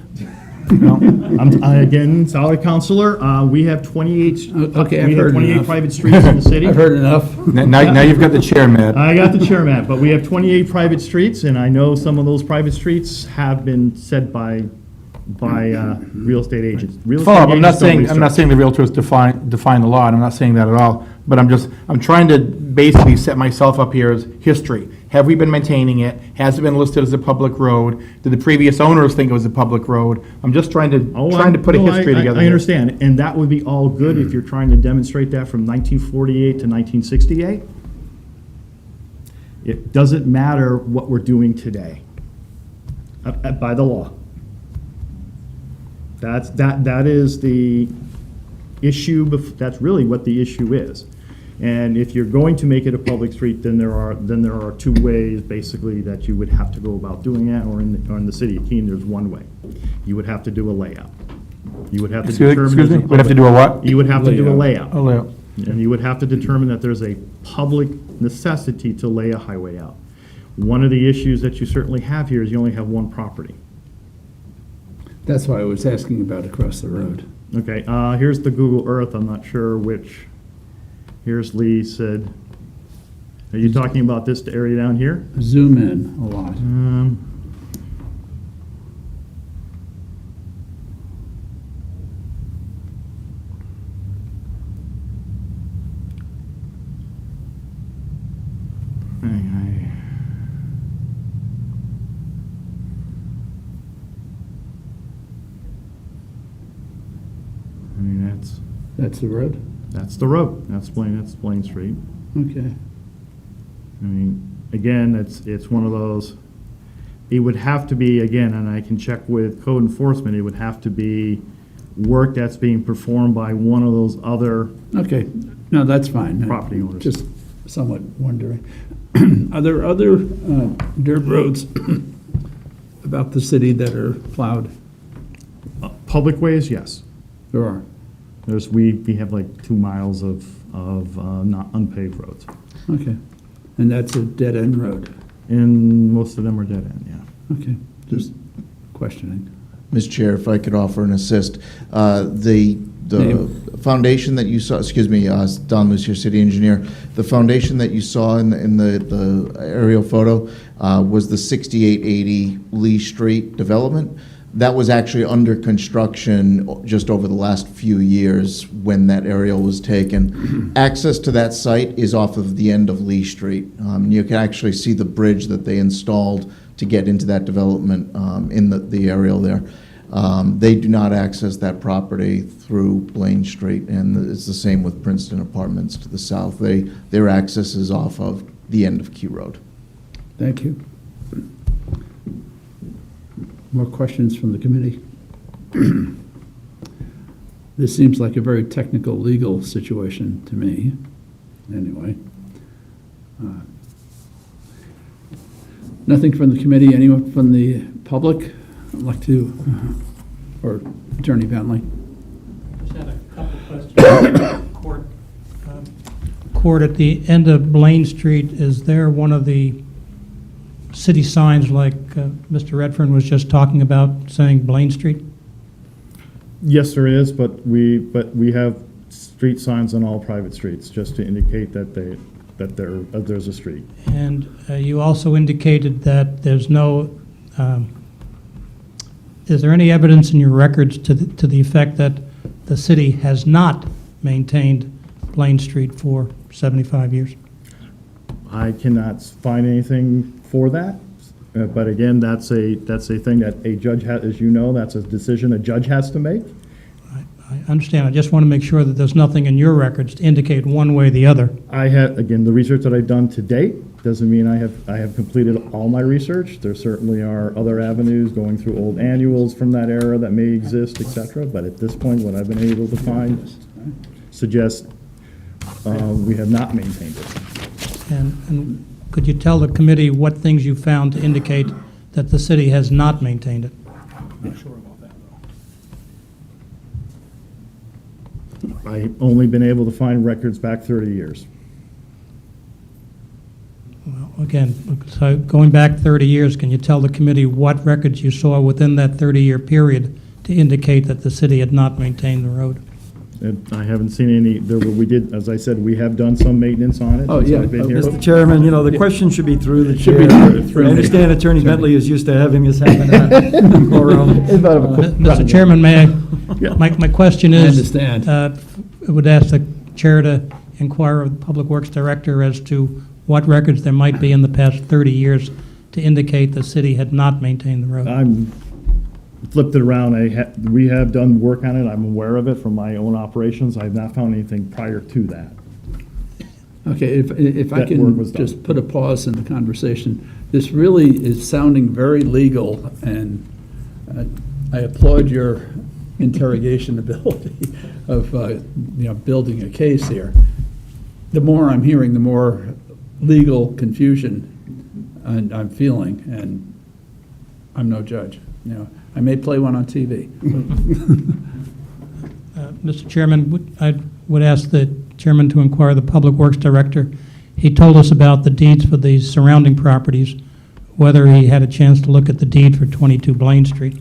Again, solid counselor, we have 28, Okay, I've we have heard 28 enough. private streets in the city. I've heard enough. Now you've got the chair, Matt. I got the chair, Matt, but we have 28 private streets, and I know some of those private streets have been said by real estate agents. Real estate Follow-up, I'm not agents don't saying research. the realtors define the law, and I'm not saying that at all, but I'm trying to basically set myself up here as history. Have we been maintaining it? Has it been listed as a public road? Did the previous owners think it was a public road? I'm just trying to put a history together. I understand, and that would be all good if you're trying to demonstrate that from 1948 to 1968. It doesn't matter what we're doing today, by the law. That is the issue, that's really what the issue is. And if you're going to make it a public street, then there are two ways, basically, that you would have to go about doing that, or in the city of Keene, there's one way. You would have to do a layout. You would have to determine. Excuse me? We'd have to do a what? You would have to do a layout. A layout. And you would have to determine that there's a public necessity to lay a highway out. One of the issues that you certainly have here is you only have one property. That's why I was asking about across the road. Okay, here's the Google Earth, I'm not sure which. Here's Lee said, are you talking about this area down here? Zoom in a lot. I mean, That's the road? that's the road, that's Blaine Street. Okay. I mean, again, it's one of those, it would have to be, again, and I can check with code enforcement, it would have to be work that's being performed by one of those other, Okay, no, that's fine. Property owners. Just somewhat wondering. Are there other dirt roads about the city that are plowed? public ways, yes. There are. We have like 2 miles of not unpaved roads. Okay. And that's a dead-end road? And most of them are dead end, yeah. Okay, just questioning. Mr. Chair, if I could offer an assist, the foundation that you saw, excuse me, Don Lucier, city engineer, the foundation that you saw in the aerial photo was the 6880 Lee Street development. That was actually under construction just over the last few years when that aerial was taken. Access to that site is off of the end of Lee Street. You can actually see the bridge that they installed to get into that development in the aerial there. They do not access that property through Blaine Street, and it's the same with Princeton Apartments to the south. Their access is off of the end of Key Road. Thank you. More questions from the committee? This seems like a very technical, legal situation to me, anyway. Nothing from the committee, anyone from the public? I'd like to, or Attorney Bentley? Just had a couple questions. Court at the end of Blaine Street, is there one of the city signs like Mr. Redfern was just talking about, saying Blaine Street? Yes, there is, but we have street signs on all private streets, just to indicate that there's a street. And you also indicated that there's no, is there any evidence in your records to the effect that the city has not maintained Blaine Street for 75 years? I cannot find anything for that, but again, that's a thing that a judge has, as you know, that's a decision a judge has to make. I understand. I just want to make sure that there's nothing in your records to indicate one way or the other. I have, again, the research that I've done to date doesn't mean I have completed all my research. There certainly are other avenues going through old annuals from that era that may exist, et cetera, but at this point, what I've been able to find suggests we have not maintained it. And could you tell the committee what things you found to indicate that the city has not maintained it? Not sure about that, though. I've only been able to find records back 30 years. Well, again, so going back 30 years, can you tell the committee what records you saw within that 30-year period to indicate that the city had not maintained the road? And I haven't seen any, we did, as I said, we have done some maintenance on it. Oh, since yeah. I've been here. Mr. Chairman, the question should be through the Should chair. be through I me. understand Attorney Bentley is used to having this happen in quorum. Mr. Chairman, may I, my question I is, understand. I would ask the chair to inquire of the Public Works Director as to what records there might be in the past 30 years to indicate the city had not maintained the road. I'm flipped it around. We have done work on it. I'm aware of it from my own operations. I have not found anything prior to that. Okay, if I That work can was done. just put a pause in the conversation, this really is sounding very legal, and I applaud your interrogation ability of, building a case here. The more I'm hearing, the more legal confusion I'm feeling, and I'm no judge. I may play one on TV. Mr. Chairman, I would ask the chairman to inquire the Public Works Director. He told us about the deeds for the surrounding properties, whether he had a chance to look at the deed for 22 Blaine Street.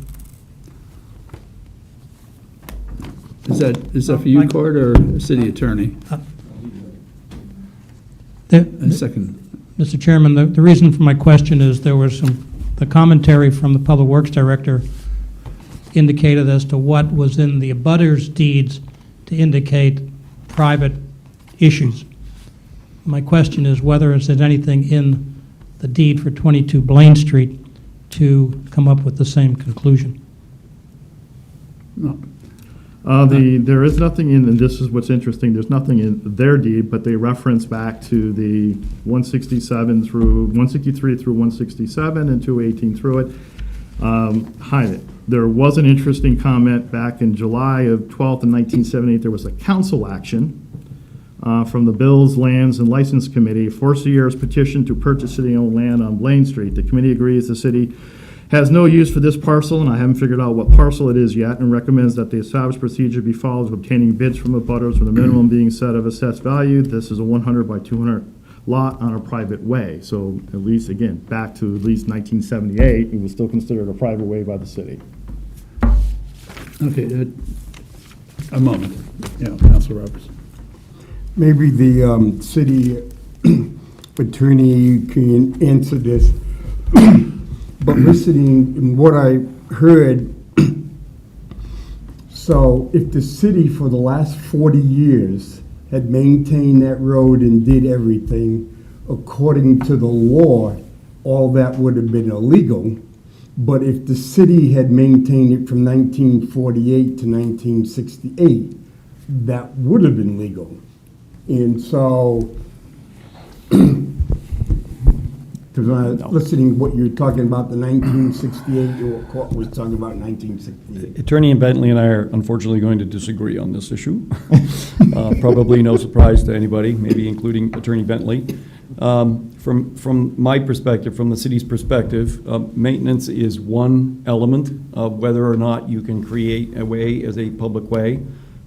Is that for you, Court, or city attorney? A second. Mr. Chairman, the reason for my question is there was the commentary from the Public Works Director indicated as to what was in the abutters deeds to indicate private issues. My question is whether is there anything in the deed for 22 Blaine Street to come up with the same conclusion? No. There is nothing in, and this is what's interesting, there's nothing in their deed, but they reference back to the 167 through, 163 through 167 and 218 through it. Hide it. There was an interesting comment back in July of 12th in 1978. There was a council action from the Bills, Lands, and License Committee, forced the year's petition to purchase city-owned land on Blaine Street. The committee agrees the city has no use for this parcel, and I haven't figured out what parcel it is yet, and recommends that the established procedure be followed of obtaining bids from abutters with a minimum being set of assessed value. This is a 100 by 200 lot on a private way. So at least, again, back to at least 1978, it was still considered a private way by the city. Okay, a moment. Councilor Roberts. Maybe the city attorney can answer this. But listening in what I heard, so if the city for the last 40 years had maintained that road and did everything according to the law, all that would have been illegal. But if the city had maintained it from 1948 to 1968, that would have been legal. And so, listening to what you're talking about, the 1968, your court was talking about 1968. Attorney Bentley and I are unfortunately going to disagree on this issue. Probably no surprise to anybody, maybe including Attorney Bentley. From my perspective, from the city's perspective, maintenance is one element of whether or not you can create a way as a public way.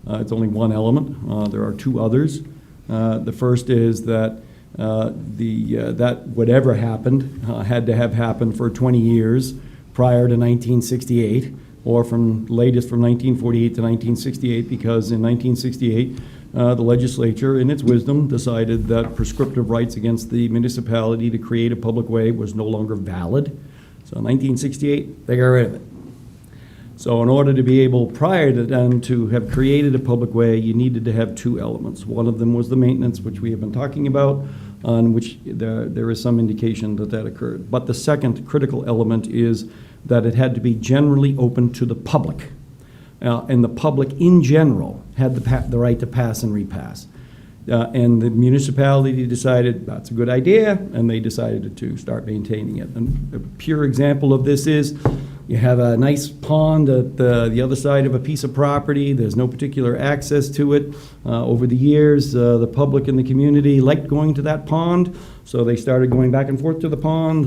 It's only one element. There are two others. The first is that that whatever happened had to have happened for 20 years prior to 1968, or latest from 1948 to 1968, because in 1968, the legislature, in its wisdom, decided that prescriptive rights against the municipality to create a public way was no longer valid. So in 1968, they got rid of it. So in order to be able, prior to then, to have created a public way, you needed to have two elements. One of them was the maintenance, which we have been talking about, on which there is some indication that that occurred. But the second critical element is that it had to be generally open to the public. And the public in general had the right to pass and repass. And the municipality decided that's a good idea, and they decided to start maintaining it. And a pure example of this is, you have a nice pond at the other side of a piece of property. There's no particular access to it. Over the years, the public and the community liked going to that pond, so they started going back and forth to the pond,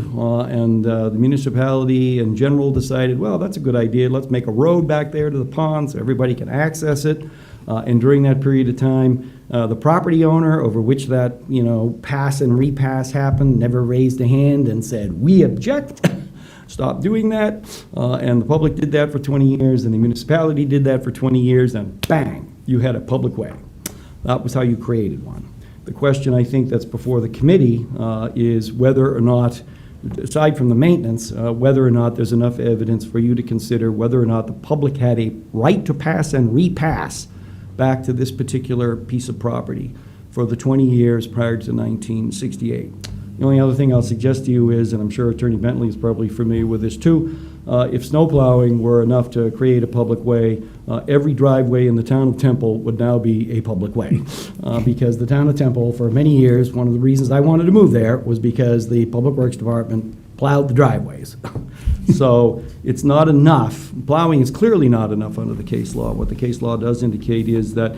and the municipality in general decided, well, that's a good idea. Let's make a road back there to the pond so everybody can access it. And during that period of time, the property owner over which that, pass and repass happened never raised a hand and said, we object. Stop doing that. And the public did that for 20 years, and the municipality did that for 20 years, and bang, you had a public way. That was how you created one. The question, I think, that's before the committee is whether or not, aside from the maintenance, whether or not there's enough evidence for you to consider whether or not the public had a right to pass and repass back to this particular piece of property for the 20 years prior to 1968. The only other thing I'll suggest to you is, and I'm sure Attorney Bentley is probably familiar with this too, if snow plowing were enough to create a public way, every driveway in the town of Temple would now be a public way. Because the town of Temple, for many years, one of the reasons I wanted to move there was because the Public Works Department plowed the driveways. So it's not enough. Plowing is clearly not enough under the case law. What the case law does indicate is that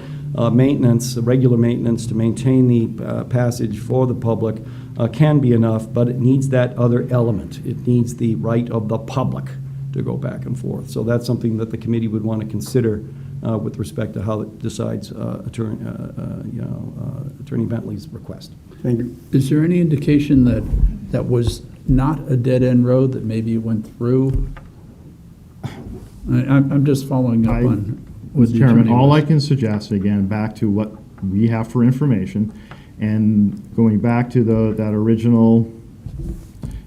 maintenance, regular maintenance to maintain the passage for the public can be enough, but it needs that other element. It needs the right of the public to go back and forth. So that's something that the committee would want to consider with respect to how it decides Attorney Bentley's request. Thank you. Is there any indication that that was not a dead-end road, that maybe you went through? I'm just following up on what the Chairman, attorney all was. I can suggest, again, back to what we have for information, and going back to that original,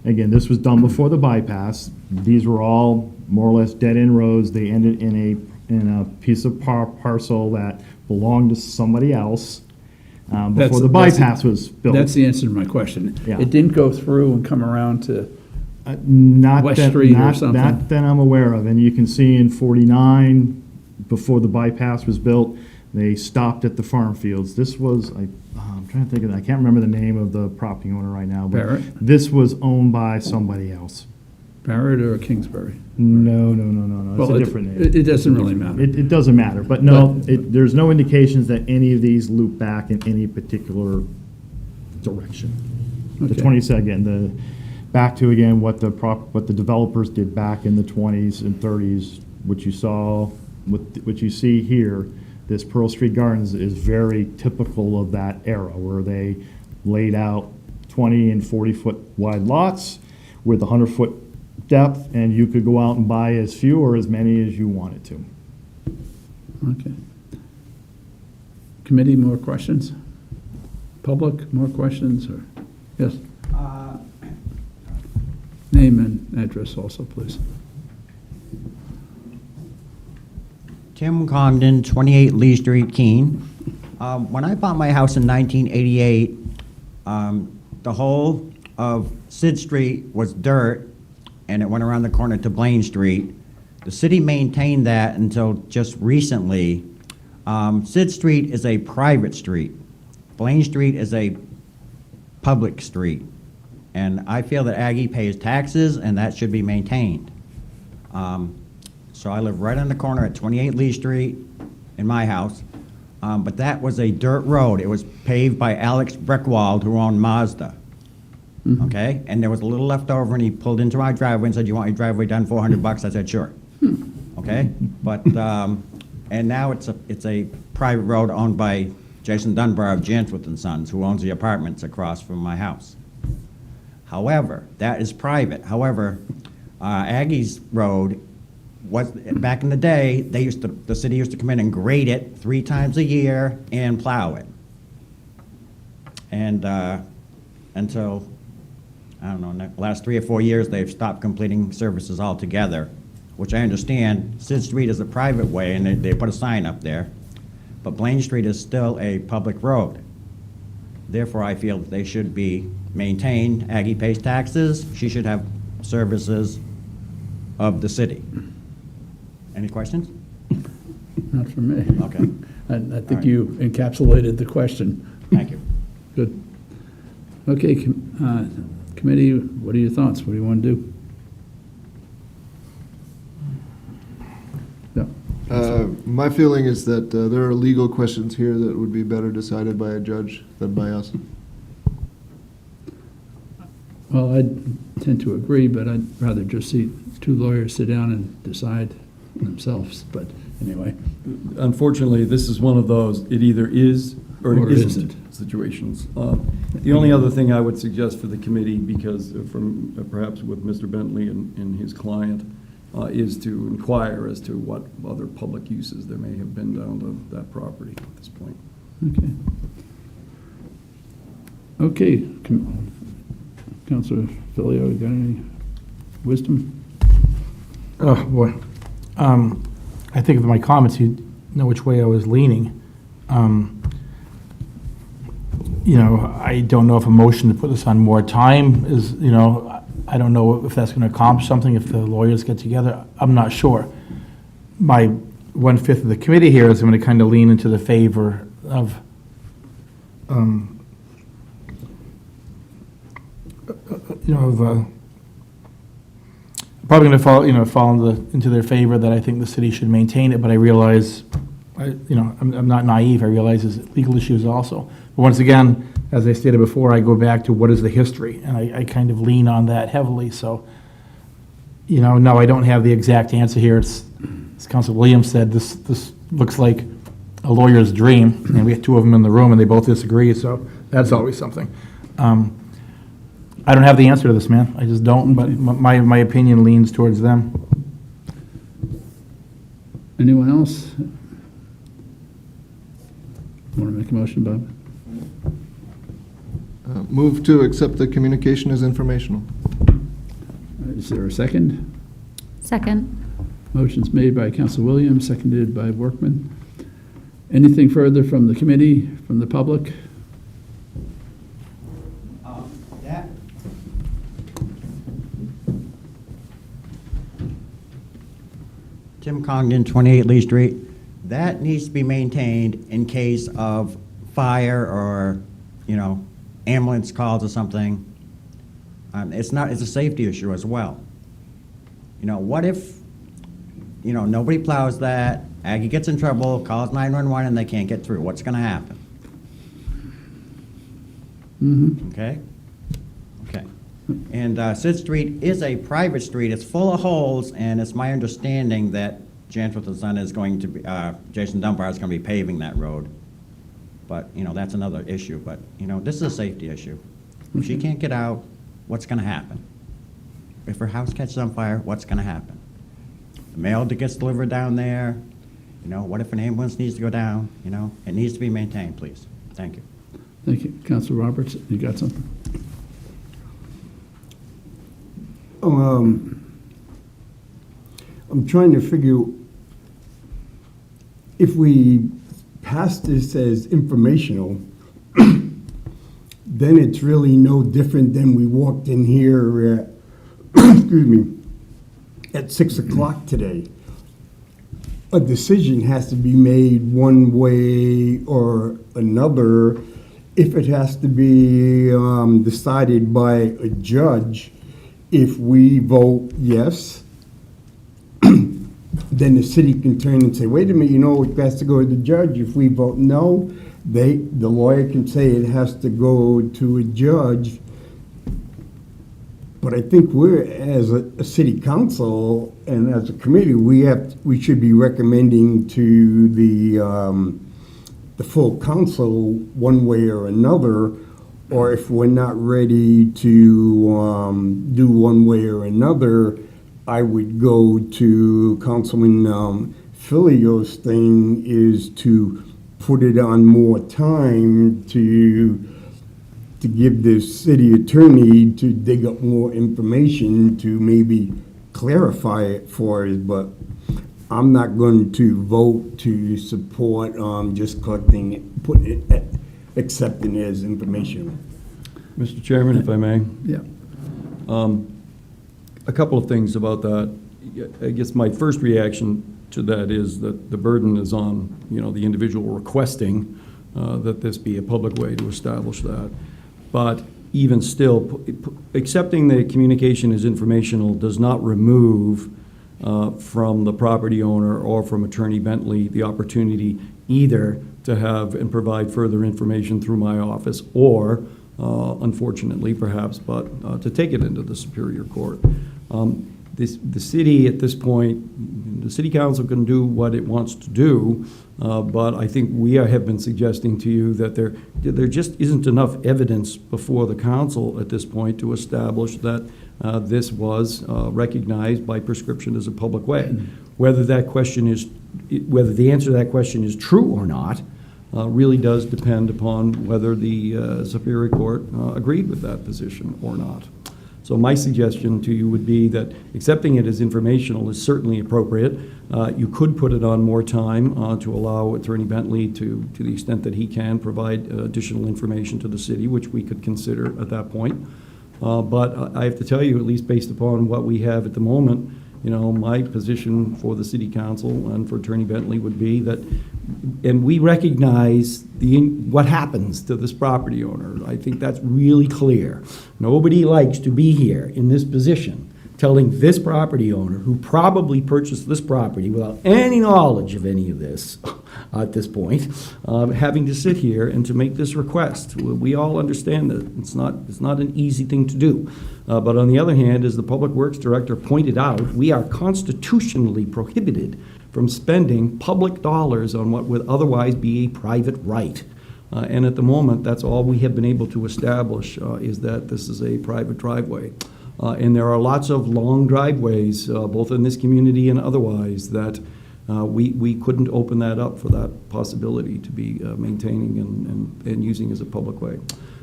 again, this was done before the bypass. These were all more or less dead-end roads. They ended in a piece of parcel that belonged to somebody else before the bypass was built. That's the answer to my question. Yeah. It didn't go through and come around to Not West that, Street or not something. that I'm aware of. And you can see in 49, before the bypass was built, they stopped at the farm fields. This was, I'm trying to think of, I can't remember the name of the property owner right now, but Barrett? this was owned by somebody else. Barrett or Kingsbury? No. It's Well, a different name. It doesn't really matter. It doesn't matter, but no, there's no indications that any of these loop back in any particular direction. The Okay. 22nd, back to again what the developers did back in the 20s and 30s, what you see here, this Pearl Street Gardens is very typical of that era, where they laid out 20 and 40-foot wide lots with 100-foot depth, and you could go out and buy as few or as many as you wanted to. Okay. Committee, more questions? Public, more questions, or, yes? Name and address also, please. Tim Congdon, 28 Lee Street, Keene. When I bought my house in 1988, the whole of Sid Street was dirt, and it went around the corner to Blaine Street. The city maintained that until just recently. Sid Street is a private street. Blaine Street is a public street. And I feel that Aggie pays taxes, and that should be maintained. So I live right on the corner at 28 Lee Street in my house. But that was a dirt road. It was paved by Alex Breckwald, who owned Mazda. Okay? And there was a little left over, and he pulled into my driveway and said, "You want your driveway done, $400? I said, "Sure." Okay? But, and now it's a private road owned by Jason Dunbar of Jantvith and Sons, who owns the apartments across from my house. However, that is private. However, Aggie's Road was, back in the day, the city used to come in and grade it 3 times a year and plow it. And until, I don't know, in the last 3 or 4 years, they've stopped completing services altogether, which I understand. Sid Street is a private way, and they put a sign up there. But Blaine Street is still a public road. Therefore, I feel that they should be maintained. Aggie pays taxes. She should have services of the city. Any questions? Not from me. Okay. I think you encapsulated the question. Thank you. Good. Okay, committee, what are your thoughts? What do you want to do? Yeah. My feeling is that there are legal questions here that would be better decided by a judge than by us. Well, I tend to agree, but I'd rather just see 2 lawyers sit down and decide themselves, but anyway. Unfortunately, this is one of those, it either is or Or it isn't. isn't situations. The only other thing I would suggest for the committee, because from perhaps with Mr. Bentley and his client, is to inquire as to what other public uses there may have been down to that property at this point. Okay. Okay, Councilor Filio, you got any wisdom? Oh, boy. I think of my comments, you know which way I was leaning. You know, I don't know if a motion to put this on more time is, you know, I don't know if that's going to accomplish something if the lawyers get together. I'm not sure. My 1/5 of the committee here is going to kind of lean into the favor of probably going to fall into their favor that I think the city should maintain it, but I realize, I'm not naive. I realize there's legal issues also. But once again, as I stated before, I go back to what is the history, and I kind of lean on that heavily. So, no, I don't have the exact answer here. It's, as Councilor Williams said, this looks like a lawyer's dream, and we have 2 of them in the room, and they both disagree, so that's always something. I don't have the answer to this, man. I just don't, but my opinion leans towards them. Anyone else? Want to make a motion, Bob? Move to accept the communication as informational. Is there a second? Second. Motion's made by Council Williams, seconded by Workman. Anything further from the committee, from the public? That. Tim Congdon, 28 Lee Street. That needs to be maintained in case of fire or, ambulance calls or something. It's a safety issue as well. What if, nobody plows that, Aggie gets in trouble, calls 911 and they can't get through? What's going to happen? Okay? Okay. And Sid Street is a private street. It's full of holes, and it's my understanding that Jantvith and Son is going to be, Jason Dunbar is going to be paving that road. But, that's another issue. But, this is a safety issue. If she can't get out, what's going to happen? If her house catches on fire, what's going to happen? The mail that gets delivered down there, what if an ambulance needs to go down? It needs to be maintained, please. Thank you. Thank you. Councilor Roberts, you got something? I'm trying to figure, if we pass this as informational, then it's really no different than we walked in here at, excuse me, at 6 o'clock today. A decision has to be made one way or another. If it has to be decided by a judge, if we vote yes, then the city can turn and say, wait a minute, it has to go to the judge. If we vote no, the lawyer can say it has to go to a judge. But I think we're, as a city council and as a committee, we should be recommending to the the full council one way or another, or if we're not ready to do one way or another, I would go to Councilman Filio's thing is to put it on more time to give the city attorney to dig up more information to maybe clarify it for us, but I'm not going to vote to support just collecting it, putting it, accepting it as information. Mr. Chairman, if I may. Yeah. A couple of things about that. I guess my first reaction to that is that the burden is on, the individual requesting that this be a public way to establish that. But even still, accepting the communication as informational does not remove from the property owner or from Attorney Bentley the opportunity either to have and provide further information through my office or, unfortunately perhaps, but to take it into the Superior Court. The city at this point, the City Council can do what it wants to do, but I think we have been suggesting to you that there just isn't enough evidence before the council at this point to establish that this was recognized by prescription as a public way. Whether the answer to that question is true or not really does depend upon whether the Superior Court agreed with that position or not. So my suggestion to you would be that accepting it as informational is certainly appropriate. You could put it on more time to allow Attorney Bentley to the extent that he can provide additional information to the city, which we could consider at that point. But I have to tell you, at least based upon what we have at the moment, my position for the City Council and for Attorney Bentley would be that, and we recognize what happens to this property owner. I think that's really clear. Nobody likes to be here in this position telling this property owner who probably purchased this property without any knowledge of any of this at this point, having to sit here and to make this request. We all understand that it's not an easy thing to do. But on the other hand, as the Public Works Director pointed out, we are constitutionally prohibited from spending public dollars on what would otherwise be a private right. And at the moment, that's all we have been able to establish is that this is a private driveway. And there are lots of long driveways, both in this community and otherwise, that we couldn't open that up for that possibility to be maintaining and using as a public way.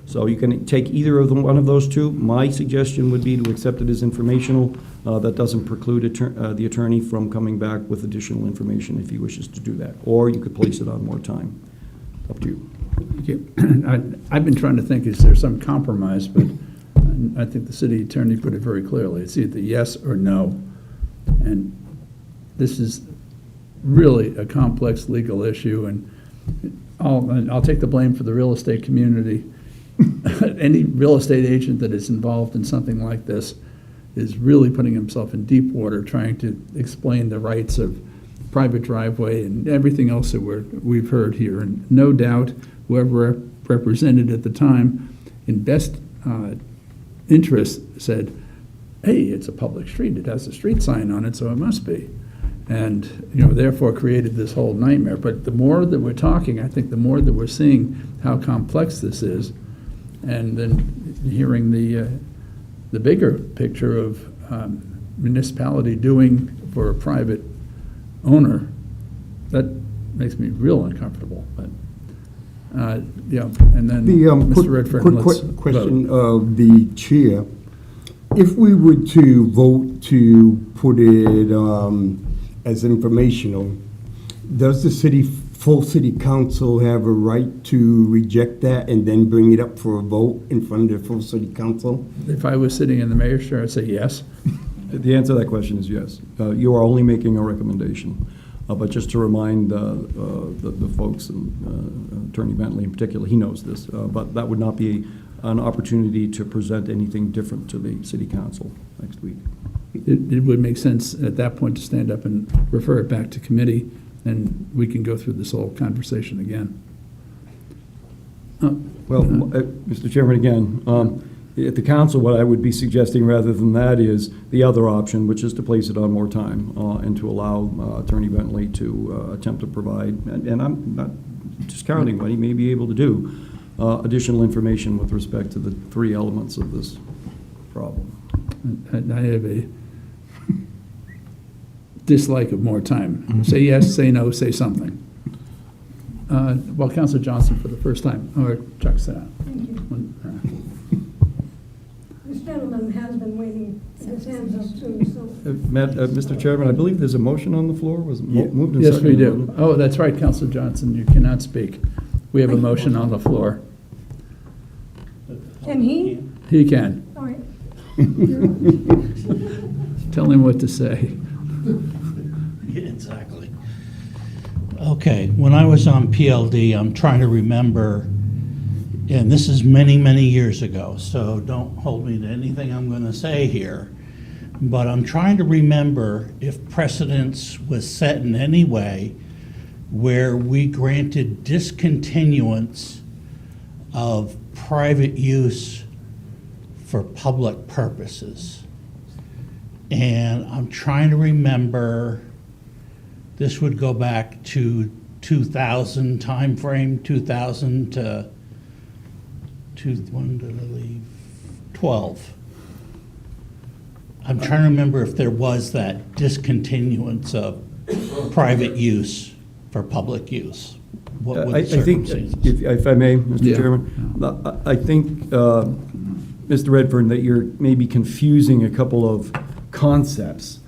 So you can take either of them, one of those two. My suggestion would be to accept it as informational. That doesn't preclude the attorney from coming back with additional information if he wishes to do that. Or you could place it on more time. Up to you. Thank you. I've been trying to think, is there some compromise, but I think the city attorney put it very clearly. It's either yes or no. And this is really a complex legal issue, and I'll take the blame for the real estate community. Any real estate agent that is involved in something like this is really putting himself in deep water trying to explain the rights of private driveway and everything else that we've heard here. And no doubt, whoever represented at the time in best interest said, hey, it's a public street. It has a street sign on it, so it must be. And, therefore created this whole nightmare. But the more that we're talking, I think the more that we're seeing how complex this is, and then hearing the bigger picture of municipality doing for a private owner, that makes me real uncomfortable. But and then Mr. Redfern, let's Question vote. of the chair. If we were to vote to put it as informational, does the full city council have a right to reject that and then bring it up for a vote in front of the full city council? If I was sitting in the mayor's chair, I'd say yes. The answer to that question is yes. You are only making a recommendation. But just to remind the folks, and Attorney Bentley in particular, he knows this, but that would not be an opportunity to present anything different to the city council next week. It would make sense at that point to stand up and refer it back to committee, and we can go through this whole conversation again. Well, Mr. Chairman, again, at the council, what I would be suggesting rather than that is the other option, which is to place it on more time and to allow Attorney Bentley to attempt to provide, and I'm not discounting what he may be able to do, additional information with respect to the three elements of this problem. I have a dislike of more time. Say yes, say no, say something. Well, Councilor Johnson for the first time, or Chuck Sapp. Thank you. This gentleman has been waiting, his hands up too, so. Mr. Chairman, I believe there's a motion on the floor. Was it moved and Yes, we seconded? do. Oh, that's right, Councilor Johnson, you cannot speak. We have a motion on the floor. Can he? He can. All right. Tell him what to say. Exactly. Okay, when I was on PLD, I'm trying to remember, and this is many, many years ago, so don't hold me to anything I'm going to say here, but I'm trying to remember if precedence was set in any way where we granted discontinuance of private use for public purposes. And I'm trying to remember, this would go back to 2000 timeframe, 2000 to, when did I leave? 12. I'm trying to remember if there was that discontinuance of private use for public use. What were the I think, circumstances? if I may, Mr. Yeah. Chairman, I think, Mr. Redfern, that you're maybe confusing a couple of concepts.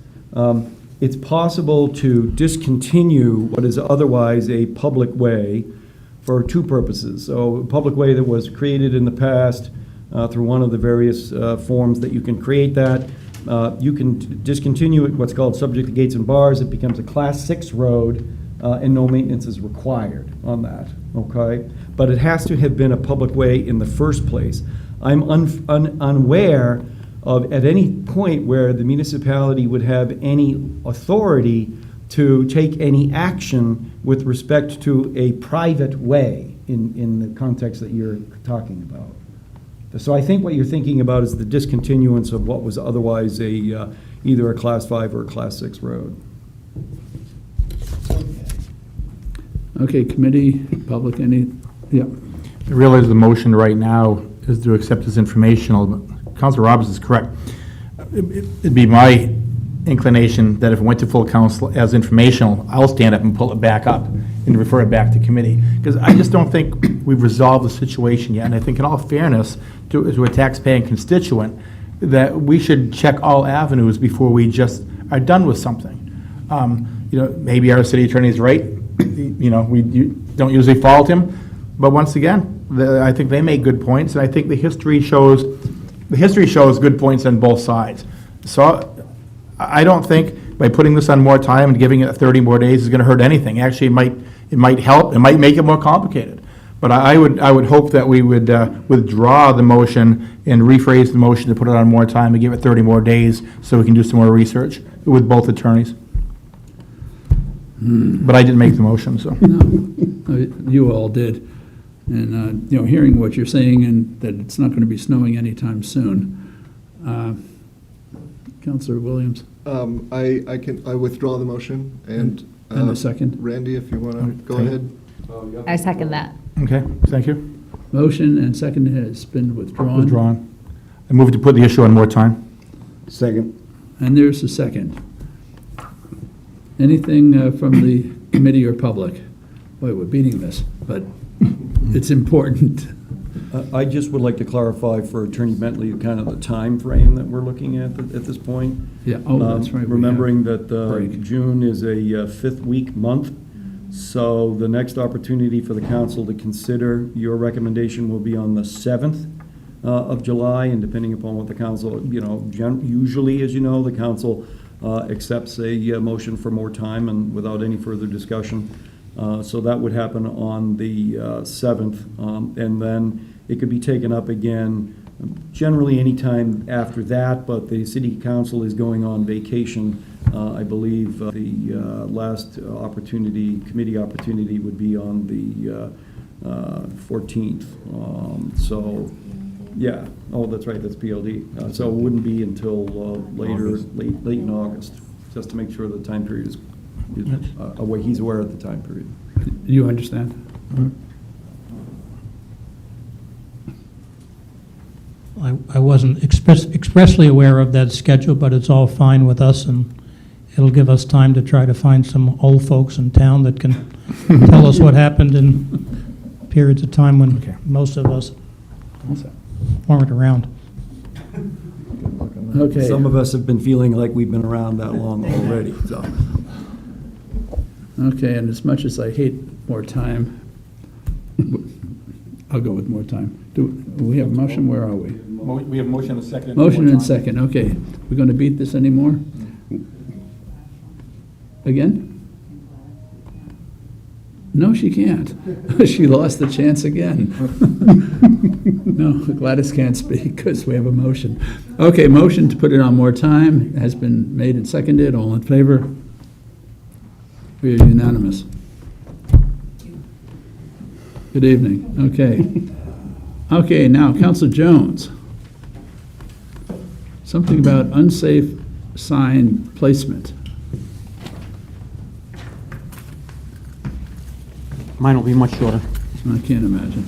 It's possible to discontinue what is otherwise a public way for two purposes. So a public way that was created in the past through one of the various forms that you can create that. You can discontinue it, what's called subject to gates and bars. It becomes a Class 6 road, and no maintenance is required on that, okay? But it has to have been a public way in the first place. I'm unaware of at any point where the municipality would have any authority to take any action with respect to a private way in the context that you're talking about. So I think what you're thinking about is the discontinuance of what was otherwise either a Class 5 or a Class 6 road. Okay, committee, public, any, yeah. I realize the motion right now is to accept as informational, but Councilor Roberts is correct. It'd be my inclination that if it went to full council as informational, I'll stand up and pull it back up and refer it back to committee. Because I just don't think we've resolved the situation yet. And I think in all fairness to a taxpaying constituent, that we should check all avenues before we just are done with something. Maybe our city attorney is right. We don't usually fault him. But once again, I think they make good points. And I think the history shows good points on both sides. So I don't think by putting this on more time and giving it 30 more days is going to hurt anything. Actually, it might help. It might make it more complicated. But I would hope that we would withdraw the motion and rephrase the motion to put it on more time and give it 30 more days so we can do some more research with both attorneys. But I didn't make the motion, so. No, you all did. And, hearing what you're saying and that it's not going to be snowing anytime soon. Councilor Williams? I withdraw the motion, and. And a second? Randy, if you want to go ahead. I second that. Okay, thank you. Motion and second has been withdrawn. Withdrawn. I move to put the issue on more time. Second. And there's a second. Anything from the committee or public? Boy, we're beating this, but it's important. I just would like to clarify for Attorney Bentley kind of the time frame that we're looking at this point. Yeah, oh, that's right. we have Remembering that break. June is a fifth week month, so the next opportunity for the council to consider your recommendation will be on the 7th of July, and depending upon what the council, usually, as you know, the council accepts a motion for more time and without any further discussion. So that would happen on the 7th, and then it could be taken up again generally any time after that, but the city council is going on vacation. I believe the last committee opportunity would be on the 14th. Yeah, oh, that's right, that's PLD. So it wouldn't be until late in August, just to make sure the time period is he's aware of the time period. You understand? I wasn't expressly aware of that schedule, but it's all fine with us, and it'll give us time to try to find some old folks in town that can tell us what happened in periods of time when Okay. most of us weren't around. Okay. Some of us have been feeling like we've been around that long already, so. Okay, and as much as I hate more time, I'll go with more time. Do we have a motion? Where are we? We have motion and a second. Motion and second, okay. We're going to beat this anymore? Again? No, she can't. She lost the chance again. No, Gladys can't speak because we have a motion. Okay, motion to put it on more time has been made and seconded. All in favor? We are unanimous. Good evening. Okay. Okay, now, Councilor Jones. Something about unsafe sign placement. Mine will be much shorter. I can't imagine.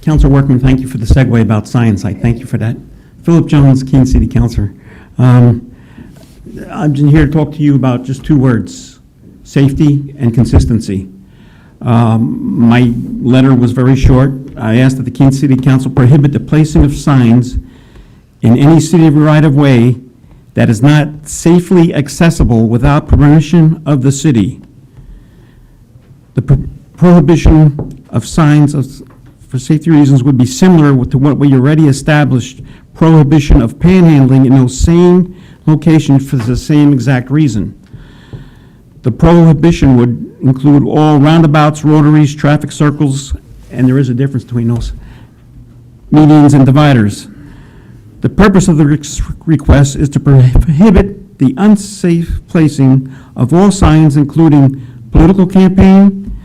Councilor Workman, thank you for the segue about science. I thank you for that. Philip Jones, Keene City Councilor. I'm here to talk to you about just two words, safety and consistency. My letter was very short. I asked that the Keene City Council prohibit the placing of signs in any city right-of-way that is not safely accessible without permission of the city. The prohibition of signs for safety reasons would be similar to what we already established, prohibition of panhandling in those same locations for the same exact reason. The prohibition would include all roundabouts, rotaries, traffic circles, and there is a difference between those, medians and dividers. The purpose of the request is to prohibit the unsafe placing of all signs, including political campaign,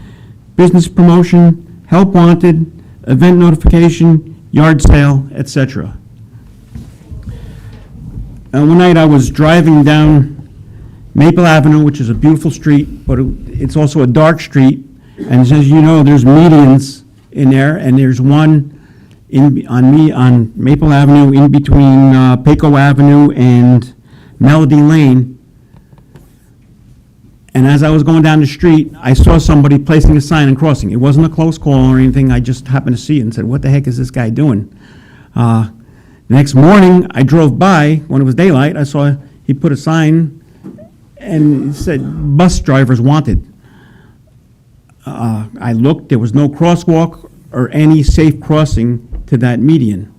business promotion, help wanted, event notification, yard sale, etc. One night I was driving down Maple Avenue, which is a beautiful street, but it's also a dark street, and as you know, there's medians in there, and there's one on Maple Avenue in between Paco Avenue and Melody Lane. And as I was going down the street, I saw somebody placing a sign and crossing. It wasn't a close call or anything. I just happened to see it and said, what the heck is this guy doing? The next morning, I drove by, when it was daylight, I saw he put a sign and it said, bus drivers wanted. I looked, there was no crosswalk or any safe crossing to that median.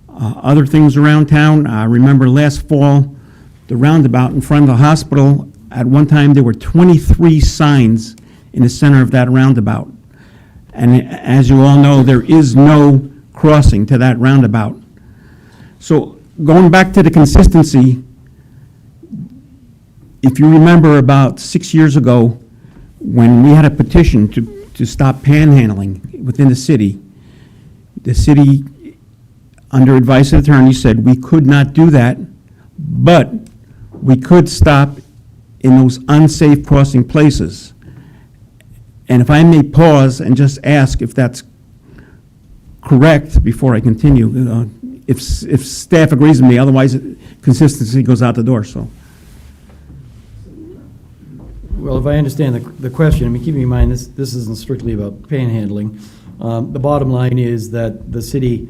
Other things around town, I remember last fall, the roundabout in front of the hospital, at one time there were 23 signs in the center of that roundabout. And as you all know, there is no crossing to that roundabout. So going back to the consistency, if you remember about 6 years ago, when we had a petition to stop panhandling within the city, under advice of the attorney, said we could not do that, but we could stop in those unsafe crossing places. And if I may pause and just ask if that's correct before I continue, if staff agrees with me, otherwise consistency goes out the door, so. Well, if I understand the question, I mean, keeping in mind, this isn't strictly about panhandling. The bottom line is that the city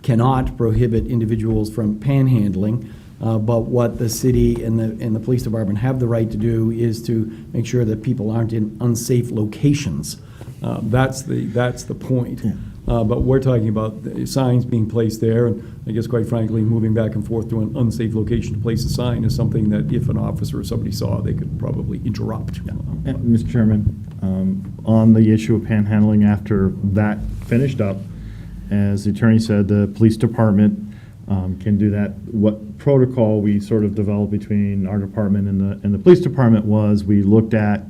cannot prohibit individuals from panhandling, but what the city and the police department have the right to do is to make sure that people aren't in unsafe locations. That's the point. Yeah. But we're talking about the signs being placed there, and I guess quite frankly, moving back and forth to an unsafe location to place a sign is something that if an officer or somebody saw, they could probably interrupt. Mr. Chairman, on the issue of panhandling, after that finished up, as the attorney said, the police department can do that. What protocol we sort of developed between our department and the police department was we looked at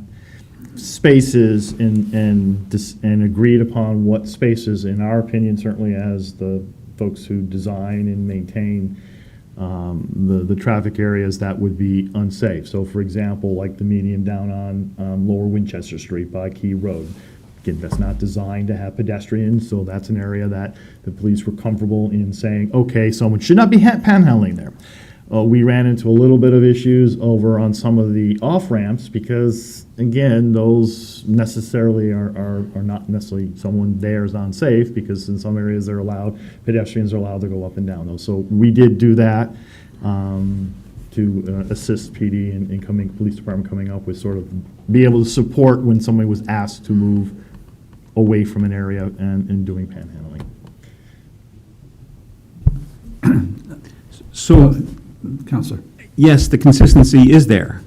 spaces and agreed upon what spaces, in our opinion, certainly as the folks who design and maintain the traffic areas that would be unsafe. So for example, like the median down on Lower Winchester Street by Key Road. Again, that's not designed to have pedestrians, so that's an area that the police were comfortable in saying, okay, someone should not be panhandling there. We ran into a little bit of issues over on some of the off-ramps because, again, those necessarily are not necessarily someone there is unsafe because in some areas they're allowed, pedestrians are allowed to go up and down those. So we did do that to assist PD in police department coming up with sort of be able to support when somebody was asked to move away from an area and doing panhandling. So, Counselor. yes, the consistency is there,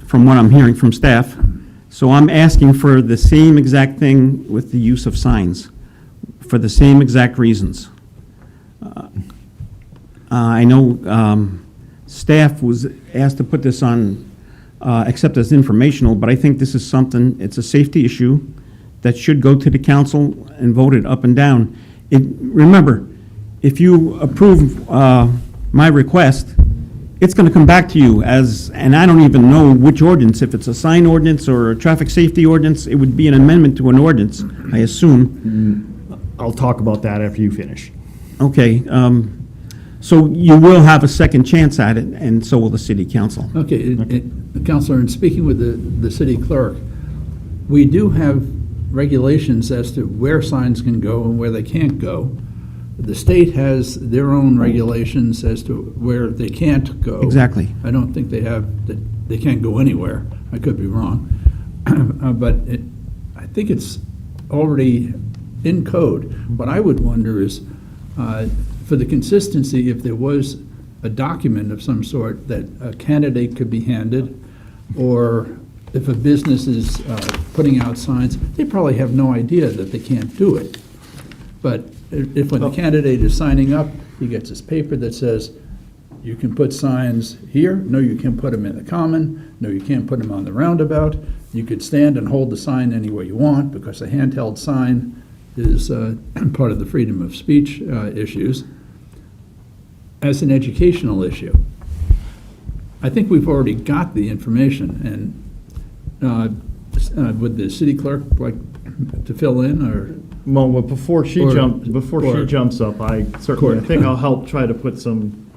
from what I'm hearing from staff. So I'm asking for the same exact thing with the use of signs, for the same exact reasons. I know staff was asked to put this on, except as informational, but I think this is something, it's a safety issue that should go to the council and vote it up and down. Remember, if you approve my request, it's going to come back to you as, and I don't even know which ordinance, if it's a sign ordinance or a traffic safety ordinance, it would be an amendment to an ordinance, I assume. I'll talk about that after you finish. Okay, so you will have a second chance at it, and so will the city council. Okay, Counselor, in speaking with the city clerk, we do have regulations as to where signs can go and where they can't go. The state has their own regulations as to where they can't go. Exactly. I don't think they have, that they can't go anywhere. I could be wrong. But I think it's already in code. What I would wonder is, for the consistency, if there was a document of some sort that a candidate could be handed, or if a business is putting out signs, they probably have no idea that they can't do it. But if when the candidate is signing up, he gets his paper that says, you can put signs here, no, you can't put them in the common, no, you can't put them on the roundabout, you could stand and hold the sign anywhere you want, because a handheld sign is part of the freedom of speech issues, as an educational issue. I think we've already got the information, and would the city clerk like to fill in, or? Well, before she jumps up, I think I'll help try to put some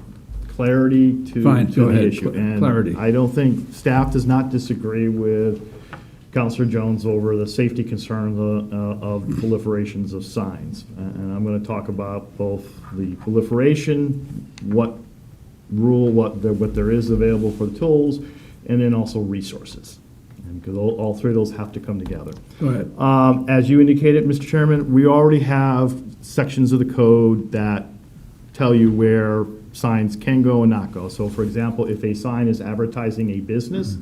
clarity to the issue. And clarity. I don't think, staff does not disagree with Counselor Jones over the safety concerns of proliferations of signs. And I'm going to talk about both the proliferation, what there is available for the tools, and then also resources. Because all three of those have to come together. Go ahead. As you indicated, Mr. Chairman, we already have sections of the code that tell you where signs can go and not go. So for example, if a sign is advertising a business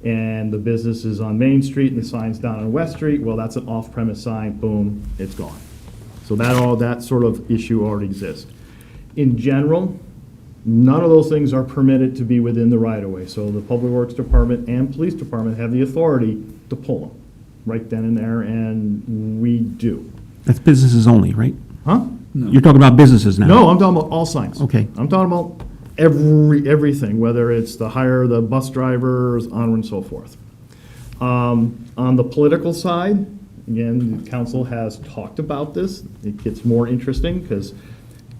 and the business is on Main Street and the sign's down on West Street, well, that's an off-premise sign, boom, it's gone. So that sort of issue already exists. In general, none of those things are permitted to be within the right-of-way. So the Public Works Department and Police Department have the authority to pull them right then and there, and we do. That's businesses only, right? Huh? No. You're talking about businesses now? No, I'm talking about all signs. Okay. I'm talking about everything, whether it's the bus drivers, onward and so forth. On the political side, again, the council has talked about this. It gets more interesting because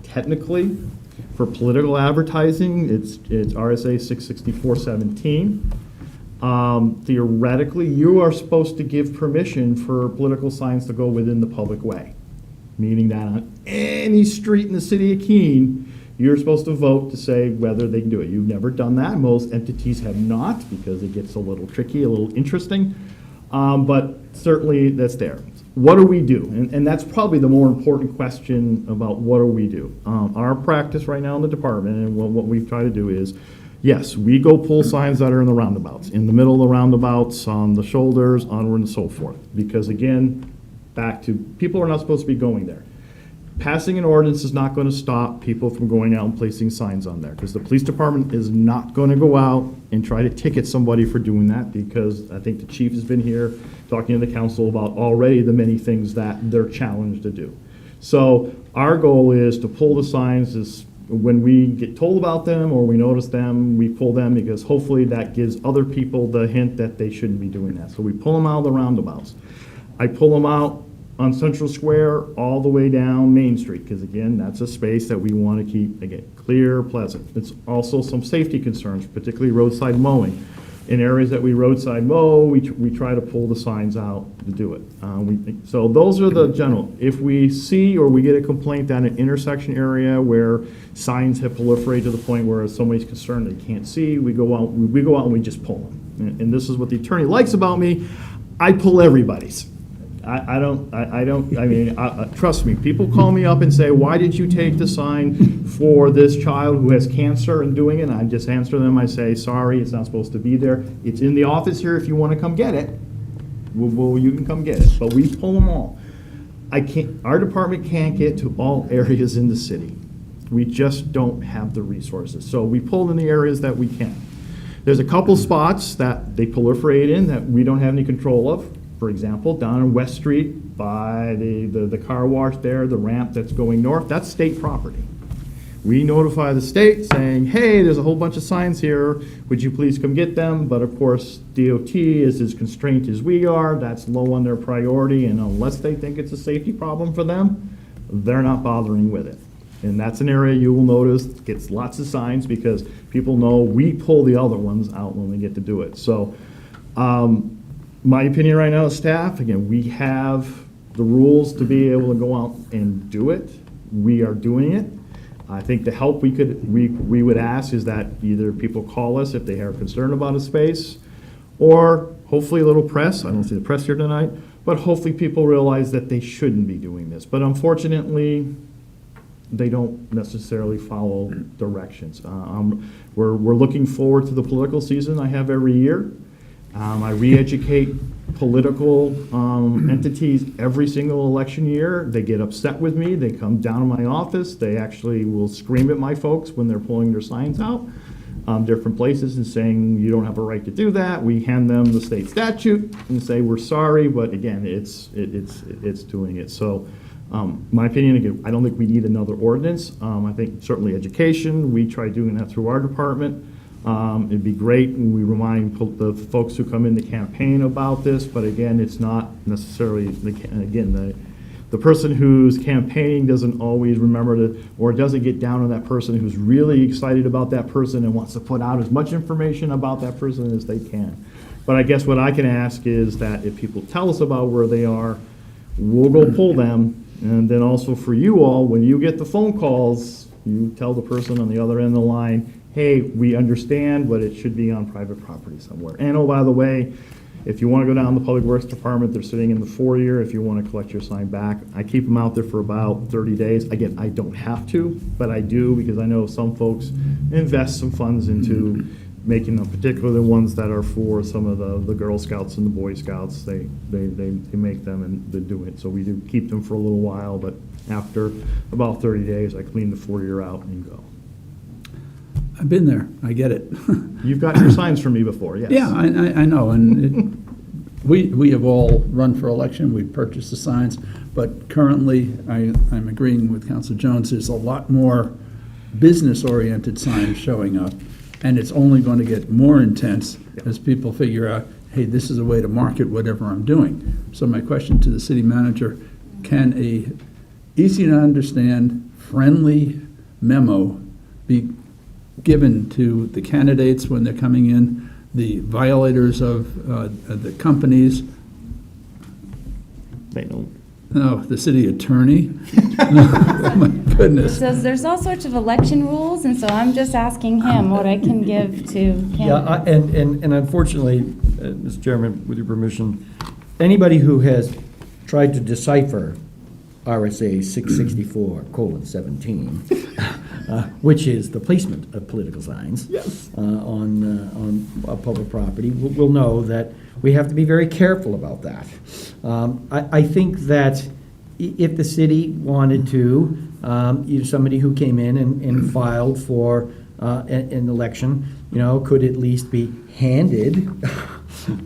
technically, for political advertising, it's RSA 664-17. Theoretically, you are supposed to give permission for political signs to go within the public way, meaning that on any street in the city of Keene, you're supposed to vote to say whether they can do it. You've never done that. Most entities have not, because it gets a little tricky, a little interesting. But certainly that's there. What do we do? And that's probably the more important question about what do we do. Our practice right now in the department, and what we try to do is, yes, we go pull signs that are in the roundabouts, in the middle of the roundabouts, on the shoulders, onward and so forth. Because again, back to, people are not supposed to be going there. Passing an ordinance is not going to stop people from going out and placing signs on there, because the police department is not going to go out and try to ticket somebody for doing that, because I think the chief has been here talking to the council about already the many things that they're challenged to do. So our goal is to pull the signs as when we get told about them or we notice them, we pull them because hopefully that gives other people the hint that they shouldn't be doing that. So we pull them out of the roundabouts. I pull them out on Central Square all the way down Main Street, because again, that's a space that we want to keep, again, clear, pleasant. It's also some safety concerns, particularly roadside mowing. In areas that we roadside mow, we try to pull the signs out to do it. So those are the general. If we see or we get a complaint at an intersection area where signs have proliferated to the point where somebody's concerned they can't see, we go out and we just pull them. And this is what the attorney likes about me. I pull everybody's. Trust me, people call me up and say, why did you take the sign for this child who has cancer and doing it? And I just answer them, I say, sorry, it's not supposed to be there. It's in the office here if you want to come get it. Well, you can come get it, but we pull them all. Our department can't get to all areas in the city. We just don't have the resources. So we pull in the areas that we can. There's a couple spots that they proliferate in that we don't have any control of. For example, down on West Street by the car wash there, the ramp that's going north, that's state property. We notify the state saying, hey, there's a whole bunch of signs here, would you please come get them? But of course, DOT is as constrained as we are, that's low on their priority, and unless they think it's a safety problem for them, they're not bothering with it. And that's an area you will notice gets lots of signs because people know we pull the other ones out when we get to do it. So, my opinion right now is staff, again, we have the rules to be able to go out and do it. We are doing it. I think the help we would ask is that either people call us if they are concerned about a space, or hopefully a little press. I don't see the press here tonight, but hopefully people realize that they shouldn't be doing this. But unfortunately, they don't necessarily follow directions. We're looking forward to the political season I have every year. I re-educate political entities every single election year. They get upset with me. They come down to my office. They actually will scream at my folks when they're pulling their signs out, different places, and saying, you don't have a right to do that. We hand them the state statute and say, we're sorry, but again, it's doing it. So my opinion, again, I don't think we need another ordinance. I think certainly education, we try doing that through our department. It'd be great, and we remind the folks who come in the campaign about this, but again, it's not necessarily, the person who's campaigning doesn't always remember to, or doesn't get down on that person who's really excited about that person and wants to put out as much information about that person as they can. But I guess what I can ask is that if people tell us about where they are, we'll go pull them, and then also for you all, when you get the phone calls, you tell the person on the other end of the line, hey, we understand, but it should be on private property somewhere. And oh, by the way, if you want to go down to the Public Works Department, they're sitting in the foyer if you want to collect your sign back. I keep them out there for about 30 days. Again, I don't have to, but I do because I know some folks invest some funds into making them, particularly the ones that are for some of the Girl Scouts and the Boy Scouts. They make them and they do it. So we do keep them for a little while, but after about 30 days, I clean the foyer out and go. I've been there, I get it. You've gotten your signs from me before, yes. Yeah, I know, and we have all run for election, we've purchased the signs, but currently, I'm agreeing with Councilor Jones, there's a lot more business-oriented signs showing up, and it's only going to get more intense as people figure out, hey, this is a way to market whatever I'm doing. So my question to the city manager, can a easy-to-understand, friendly memo be given to the candidates when they're coming in, the violators of the companies? They don't. No, the city attorney? My goodness. So there's all sorts of election rules, and so I'm just asking him what I can give to candidates. Yeah, and unfortunately, Mr. Chairman, with your permission, anybody who has tried to decipher RSA 664:17, which is the placement of political signs on public property, will know that we have to be very careful about that. I think that if the city wanted to, somebody who came in and filed for an election, could at least be handed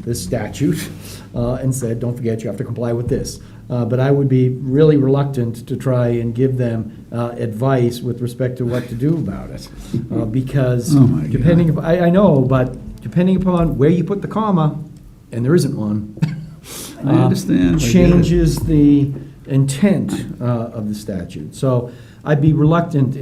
the statute and said, don't forget, you have to comply with this. But I would be really reluctant to try and give them advice with respect to what to do about it. Because Oh, my God. depending, I know, but depending upon where you put the comma, and there isn't one, I understand. I get it. changes the intent of the statute. So I'd be reluctant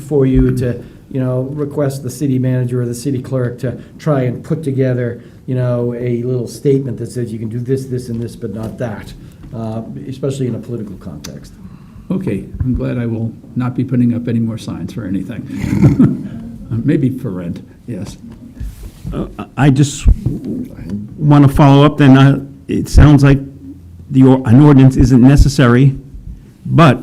for you to, request the city manager or the city clerk to try and put together, a little statement that says you can do this, this, and this, but not that, especially in a political context. Okay, I'm glad I will not be putting up any more signs for anything. Maybe for rent, yes. I just want to follow up, then, it sounds like an ordinance isn't necessary, but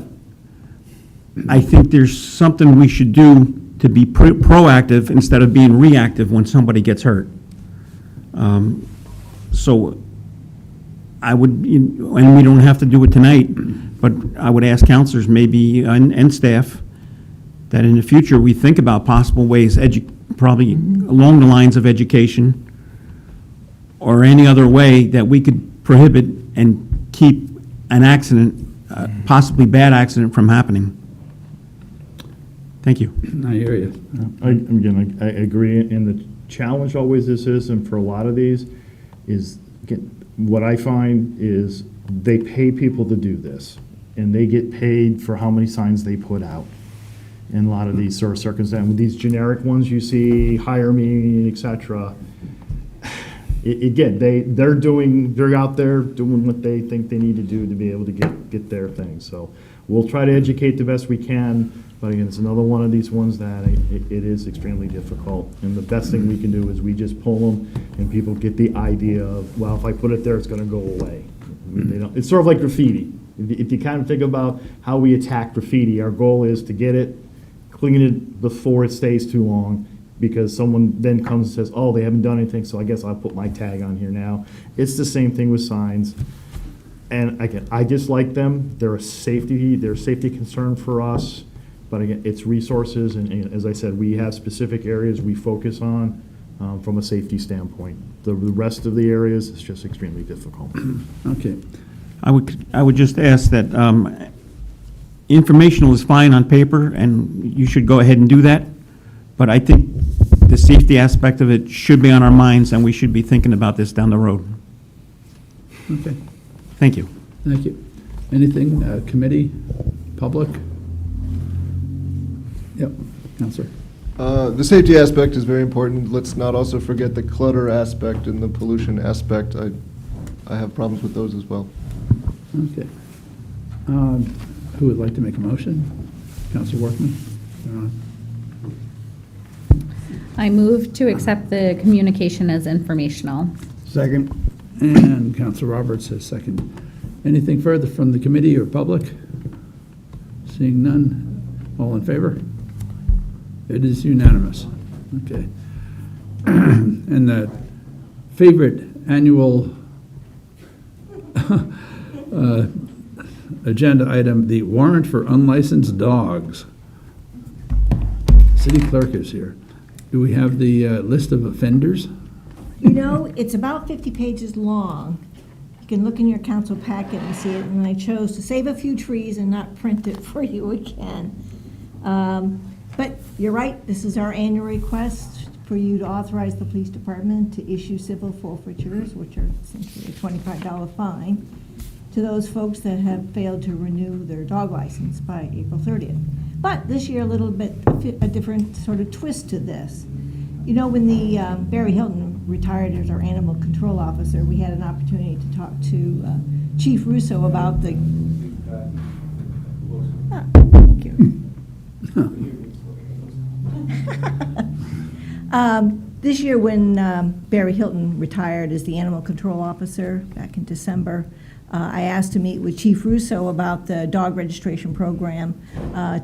I think there's something we should do to be proactive instead of being reactive when somebody gets hurt. So I would, and we don't have to do it tonight, but I would ask counselors maybe, and staff, that in the future, we think about possible ways, probably along the lines of education, or any other way that we could prohibit and keep an accident, possibly bad accident, from happening. Thank you. I hear you. I agree, and the challenge always is, and for a lot of these, is, again, what I find is they pay people to do this, and they get paid for how many signs they put out. In a lot of these sort of circumstances, with these generic ones you see, hire me, et cetera, again, they're out there doing what they think they need to do to be able to get their thing. So we'll try to educate the best we can, but again, it's another one of these ones that it is extremely difficult. And the best thing we can do is we just pull them, and people get the idea of, well, if I put it there, it's going to go away. It's sort of like graffiti. If you kind of think about how we attack graffiti, our goal is to get it, clean it before it stays too long, because someone then comes and says, oh, they haven't done anything, so I guess I'll put my tag on here now. It's the same thing with signs. And again, I just like them. They're a safety concern for us. But again, it's resources, and as I said, we have specific areas we focus on from a safety standpoint. The rest of the areas is just extremely difficult. Okay. I would just ask that informational is fine on paper, and you should go ahead and do that. But I think the safety aspect of it should be on our minds, and we should be thinking about this down the road. Okay. Thank you. Thank you. Anything, committee, public? Yep, Counselor. The safety aspect is very important. Let's not also forget the clutter aspect and the pollution aspect. I have problems with those as well. Okay. Who would like to make a motion? Counselor Workman? I move to accept the communication as informational. Second. And Counselor Roberts says second. Anything further from the committee or public? Seeing none, all in favor? It is unanimous. Okay. And the favorite annual agenda item, the warrant for unlicensed dogs. City clerk is here. Do we have the list of offenders? It's about 50 pages long. You can look in your council packet and see it, and I chose to save a few trees and not print it for you again. But you're right, this is our annual request for you to authorize the police department to issue civil forfeitures, which are essentially a $25 fine, to those folks that have failed to renew their dog license by April 30th. But this year, a little bit, a different sort of twist to this. When the Barry Hilton retired as our animal control officer, we had an opportunity to talk to Chief Russo about the... thank you. This year, when Barry Hilton retired as the animal control officer back in December, I asked to meet with Chief Russo about the dog registration program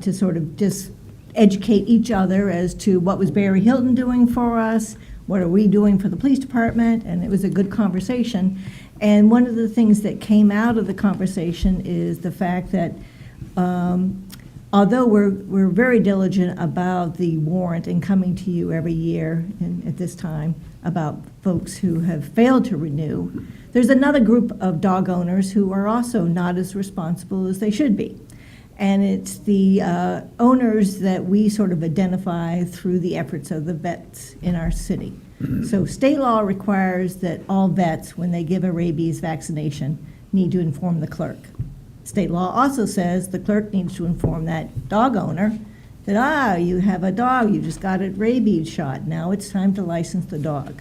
to sort of just educate each other as to what was Barry Hilton doing for us, what are we doing for the police department, and it was a good conversation. And one of the things that came out of the conversation is the fact that although we're very diligent about the warrant and coming to you every year and at this time about folks who have failed to renew, there's another group of dog owners who are also not as responsible as they should be. And it's the owners that we sort of identify through the efforts of the vets in our city. So state law requires that all vets, when they give a rabies vaccination, need to inform the clerk. State law also says the clerk needs to inform that dog owner that, you have a dog, you just got a rabies shot, now it's time to license the dog.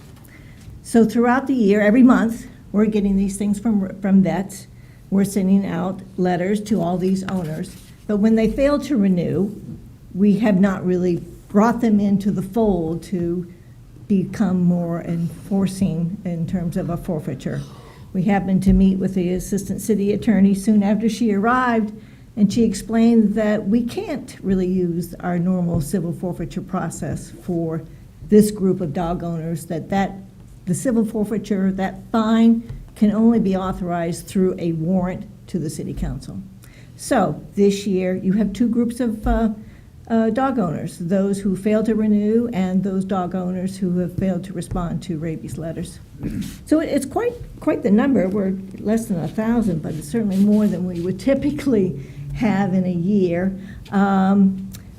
So throughout the year, every month, we're getting these things from vets. We're sending out letters to all these owners. But when they fail to renew, we have not really brought them into the fold to become more enforcing in terms of a forfeiture. We happened to meet with the assistant city attorney soon after she arrived, and she explained that we can't really use our normal civil forfeiture process for this group of dog owners, that the civil forfeiture, that fine, can only be authorized through a warrant to the city council. So this year, you have two groups of dog owners, those who failed to renew and those dog owners who have failed to respond to rabies letters. So it's quite the number. We're less than 1,000, but it's certainly more than we would typically have in a year.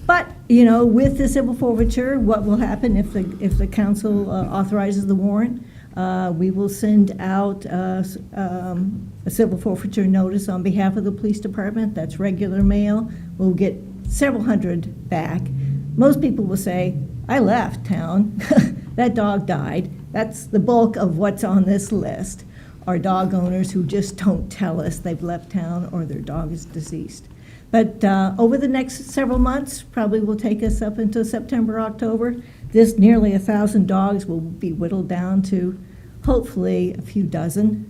But, with the civil forfeiture, what will happen if the council authorizes the warrant? We will send out a civil forfeiture notice on behalf of the police department. That's regular mail. We'll get several hundred back. Most people will say, I left town. That dog died. That's the bulk of what's on this list, are dog owners who just don't tell us they've left town or their dog is deceased. But over the next several months, probably will take us up until September, October, this nearly 1,000 dogs will be whittled down to hopefully a few dozen.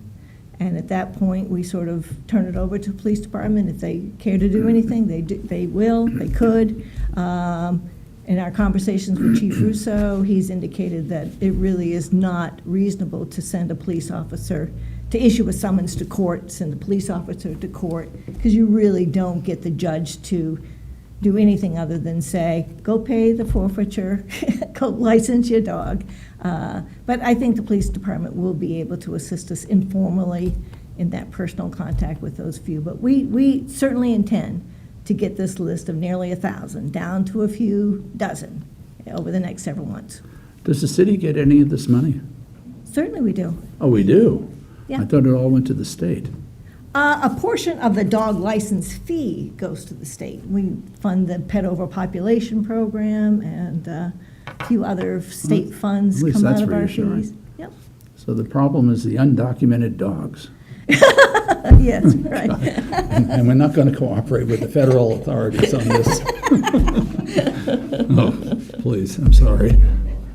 And at that point, we sort of turn it over to the police department. If they care to do anything, they will, they could. In our conversations with Chief Russo, he's indicated that it really is not reasonable to send a police officer, to issue a summons to court, send a police officer to court, because you really don't get the judge to do anything other than say, go pay the forfeiture, go license your dog. But I think the police department will be able to assist us informally in that personal contact with those few. But we certainly intend to get this list of nearly 1,000 down to a few dozen over the next several months. Does the city get any of this money? Certainly we do. Oh, we do? Yeah. I thought it all went to the state. A portion of the dog license fee goes to the state. We fund the pet overpopulation program, and a few other state funds At least come out that's of our reassuring. fees. Yep. So the problem is the undocumented dogs. Yes, right. And we're not going to cooperate with the federal authorities on this. Oh, please, I'm sorry.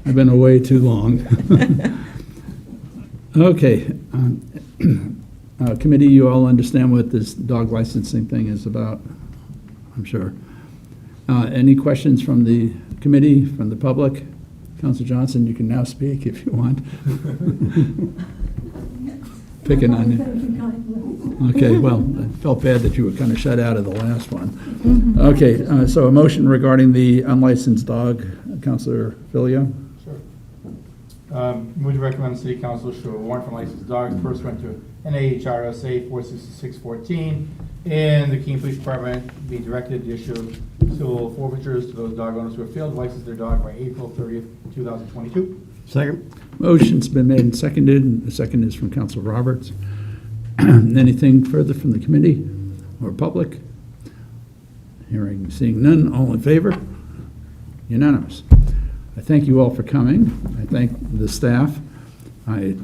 I've been away too long. Okay. Committee, you all understand what this dog licensing thing is about, I'm sure. Any questions from the committee, from the public? Councilor Johnson, you can now speak if you want. Picking on you. Okay, well, I felt bad that you were kind of shut out of the last one. Okay, so a motion regarding the unlicensed dog, Councilor Filio? Move to recommend the city council issue a warrant for licensed dogs. First went to NAHRSA 46614, and the Keene Police Department be directed to issue civil forfeitures to those dog owners who have failed to license their dog by April 30th, 2022. Second. Motion's been made and seconded, and the second is from Councilor Roberts. Anything further from the committee or public? Seeing none, all in favor? Unanimous. I thank you all for coming. I thank the staff. I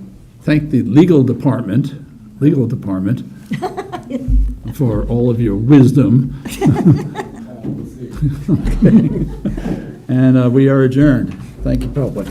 thank the legal department for all of your wisdom. Okay. And we are adjourned. Thank you, public.